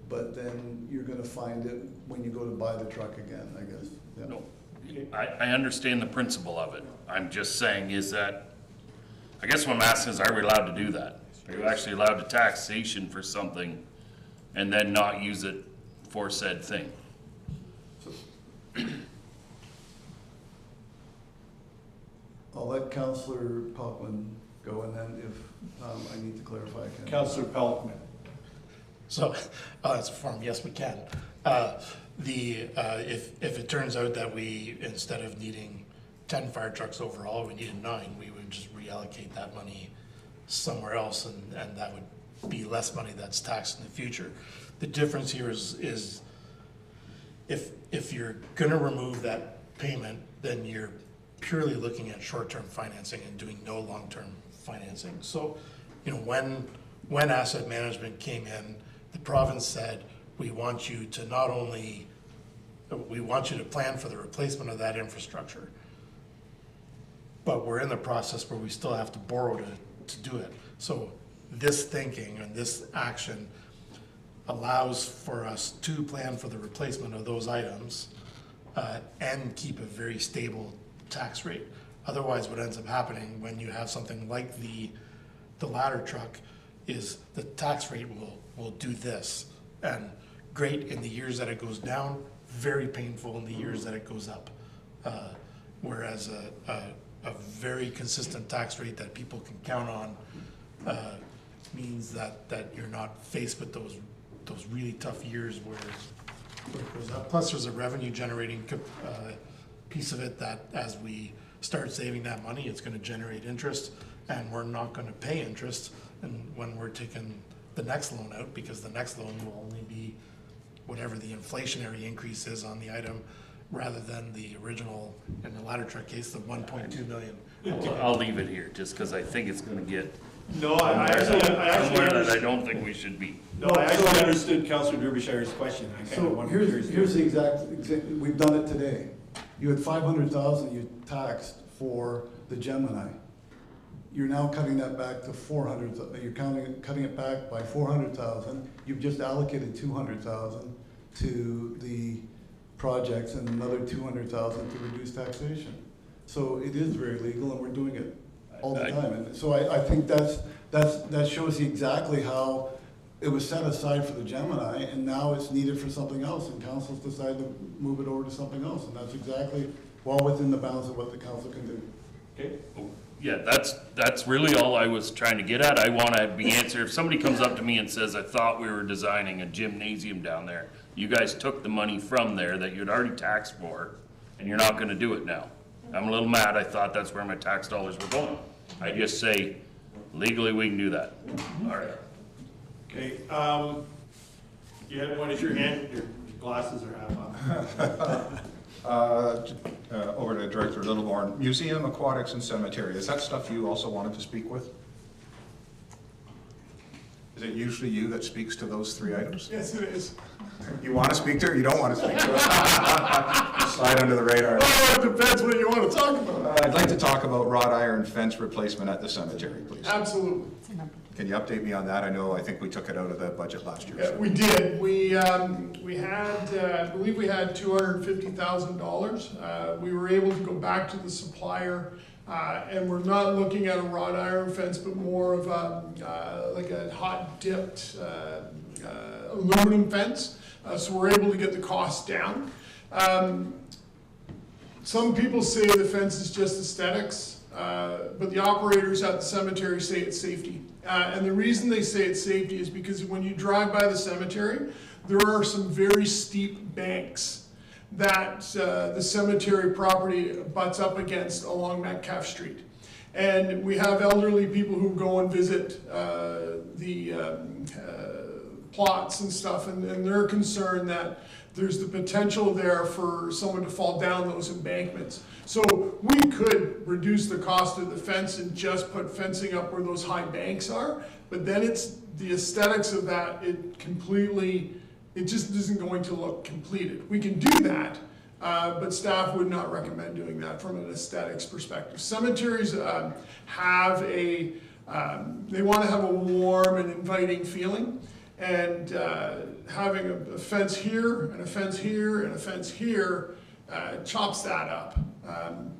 but then you're gonna find it when you go to buy the truck again, I guess. Yeah. No, I understand the principle of it. I'm just saying is that, I guess what I'm asking is, are we allowed to do that? Are you actually allowed to taxation for something and then not use it for said thing? I'll let Councillor Pelkman go, and then if I need to clarify, I can. Councilor Pelkman. So, that's a form, yes, we can. If it turns out that we, instead of needing 10 fire trucks overall, we needed 9, we would just reallocate that money somewhere else, and that would be less money that's taxed in the future. The difference here is if you're gonna remove that payment, then you're purely looking at short-term financing and doing no long-term financing. So, you know, when asset management came in, the province said, we want you to not only, we want you to plan for the replacement of that infrastructure, but we're in the process where we still have to borrow to do it. So this thinking and this action allows for us to plan for the replacement of those items and keep a very stable tax rate. Otherwise, what ends up happening when you have something like the ladder truck is the tax rate will do this, and great in the years that it goes down, very painful in the years that it goes up. Whereas a very consistent tax rate that people can count on means that you're not faced with those really tough years where it goes up. Plus, there's a revenue generating piece of it that as we start saving that money, it's going to generate interest, and we're not going to pay interest and when we're taking the next loan out, because the next loan will only be whatever the inflationary increase is on the item, rather than the original, in the ladder truck case, the 1.2 million. I'll leave it here, just because I think it's gonna get No, I actually somewhere that I understood, don't think we should be. no, I actually understood Councillor Derbyshire's question. I kind of So wondered. here's the exact, we've done it today. You had 500,000 you taxed for the Gemini. You're now cutting that back to 400, you're cutting it back by 400,000. You've just allocated 200,000 to the projects and another 200,000 to reduce taxation. So it is very legal and we're doing it all the time. And so I think that shows you exactly how it was set aside for the Gemini and now it's needed for something else and council's decided to move it over to something else. And that's exactly well within the bounds of what the council can do. Okay. Yeah, that's really all I was trying to get at. I want to be answered. If somebody comes up to me and says, I thought we were designing a gymnasium down there, you guys took the money from there that you'd already taxed for, and you're not going to do it now. I'm a little mad. I thought that's where my tax dollars were going. I just say, legally, we can do that. All right. Okay, you had one at your hand, your glasses are half on. Over to Director Littleborn. Museum, aquatics, and cemetery. Is that stuff you also wanted to speak with? Is it usually you that speaks to those three items? Yes, it is. You want to speak to it or you don't want to speak to it? Slide under the radar. Oh, it depends what you want to talk about. I'd like to talk about wrought iron fence replacement at the cemetery, please. Absolutely. Can you update me on that? I think we took it out of the budget last year. Yeah, we did. We had, I believe we had $250,000. We were able to go back to the supplier, and we're not looking at a wrought iron fence, but more of like a hot dipped aluminum fence. So we're able to get the cost down. Some people say the fence is just aesthetics, but the operators at the cemetery say it's safety. And the reason they say it's safety is because when you drive by the cemetery, there are some very steep banks that the cemetery property butts up against along Metcalf Street. And we have elderly people who go and visit the plots and stuff, and they're concerned that there's the potential there for someone to fall down those embankments. So we could reduce the cost of the fence and just put fencing up where those high banks are, but then it's the aesthetics of that, it just isn't going to look completed. We can do that, but staff would not recommend doing that from an aesthetics perspective. Cemeteries have they want to have a warm and inviting feeling. And having a fence here, and a fence here, and a fence here chops that up.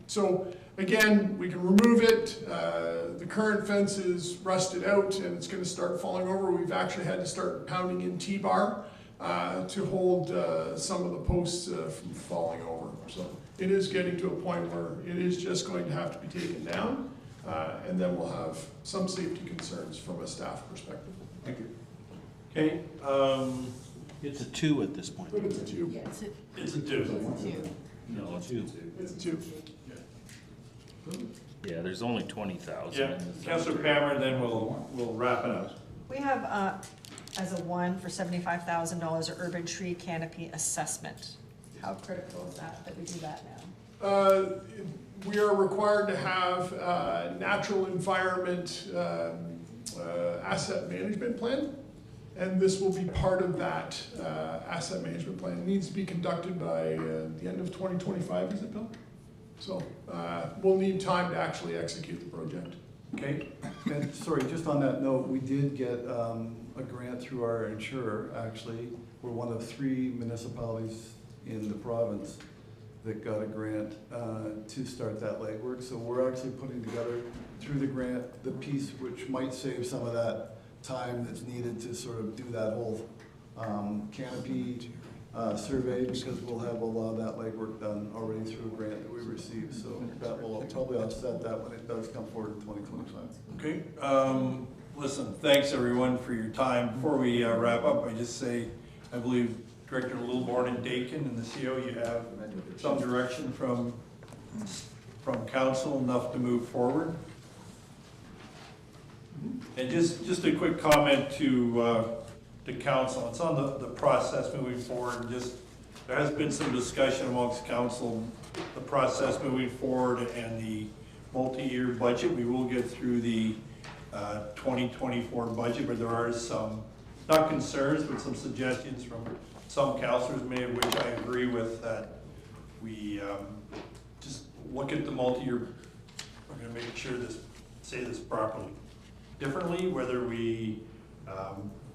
So again, we can remove it. The current fence is rusted out and it's going to start falling over. We've actually had to start pounding in T-bar to hold some of the posts from falling over. So it is getting to a point where it is just going to have to be taken down, and then we'll have some safety concerns from a staff perspective. Thank you. Okay, It's a 2 at this point. But it's a two. Yeah, it's a it's a two. No, it's 2. It's a two. Yeah, there's only 20,000. Yeah, Councillor Pammer, then we'll wrap it up. We have, as a one for $75,000, an urban tree canopy assessment. How critical is that we do that now? We are required to have natural environment asset management plan, and this will be part of that asset management plan. It needs to be conducted by the end of 2025, is it, Bill? So we'll need time to actually execute the project. Okay, And sorry, just on that note, we did get a grant through our insurer, actually. We're one of 3 municipalities in the province that got a grant to start that legwork. So we're actually putting together, through the grant, the piece which might save some of that time that's needed to sort of do that whole canopy survey, because we'll have a lot of that legwork done already through a grant that we received. So that will probably offset that when it does come forward in 2025. okay. Listen, thanks everyone for your time. Before we wrap up, I just say, I believe Director Littleborn and Dakin and the CO, you have some direction from council enough to move forward. And just a quick comment to to council. It's on the process moving forward, and just, there has been some discussion amongst council, the process moving forward and the multi-year budget. We will get through the 2024 budget, but there are some, not concerns, but some suggestions from some councillors, many of which I agree with, that we just look at the multi-year, we're gonna make sure say this properly, differently, whether we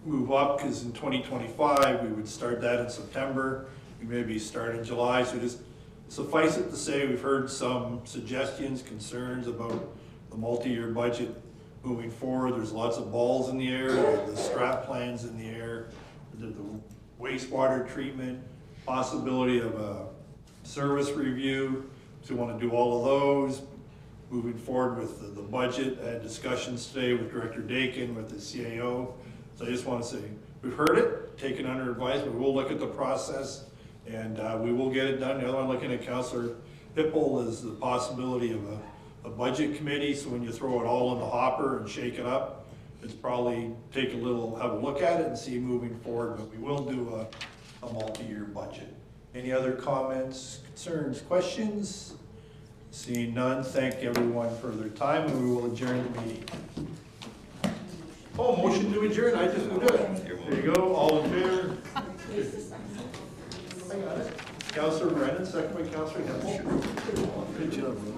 move up, because in 2025, we would start that in September, we maybe start in July, so just suffice it to say, we've heard some suggestions, concerns about the multi-year budget moving forward. There's lots of balls in the air, the strat plans in the air, the wastewater treatment, possibility of a service review, so we want to do all of those. Moving forward with the budget, I had discussions today with Director Dakin, with the CAO. So I just want to say, we've heard it, taken under advisement, we will look at the process, and we will get it done. The other one, looking at Councillor Hippel, is the possibility of a budget committee, so when you throw it all in the hopper and shake it up, it's probably take a little, have a look at it and see moving forward, but we will do a multi-year budget. Any other comments, concerns, questions? Seeing none, thank everyone for their time, and we will adjourn the meeting. Oh, motion to adjourn, I just do it. There you go, all in favor? I got it. Councillor Brennan, second by Councillor Hippel. Good job, bro.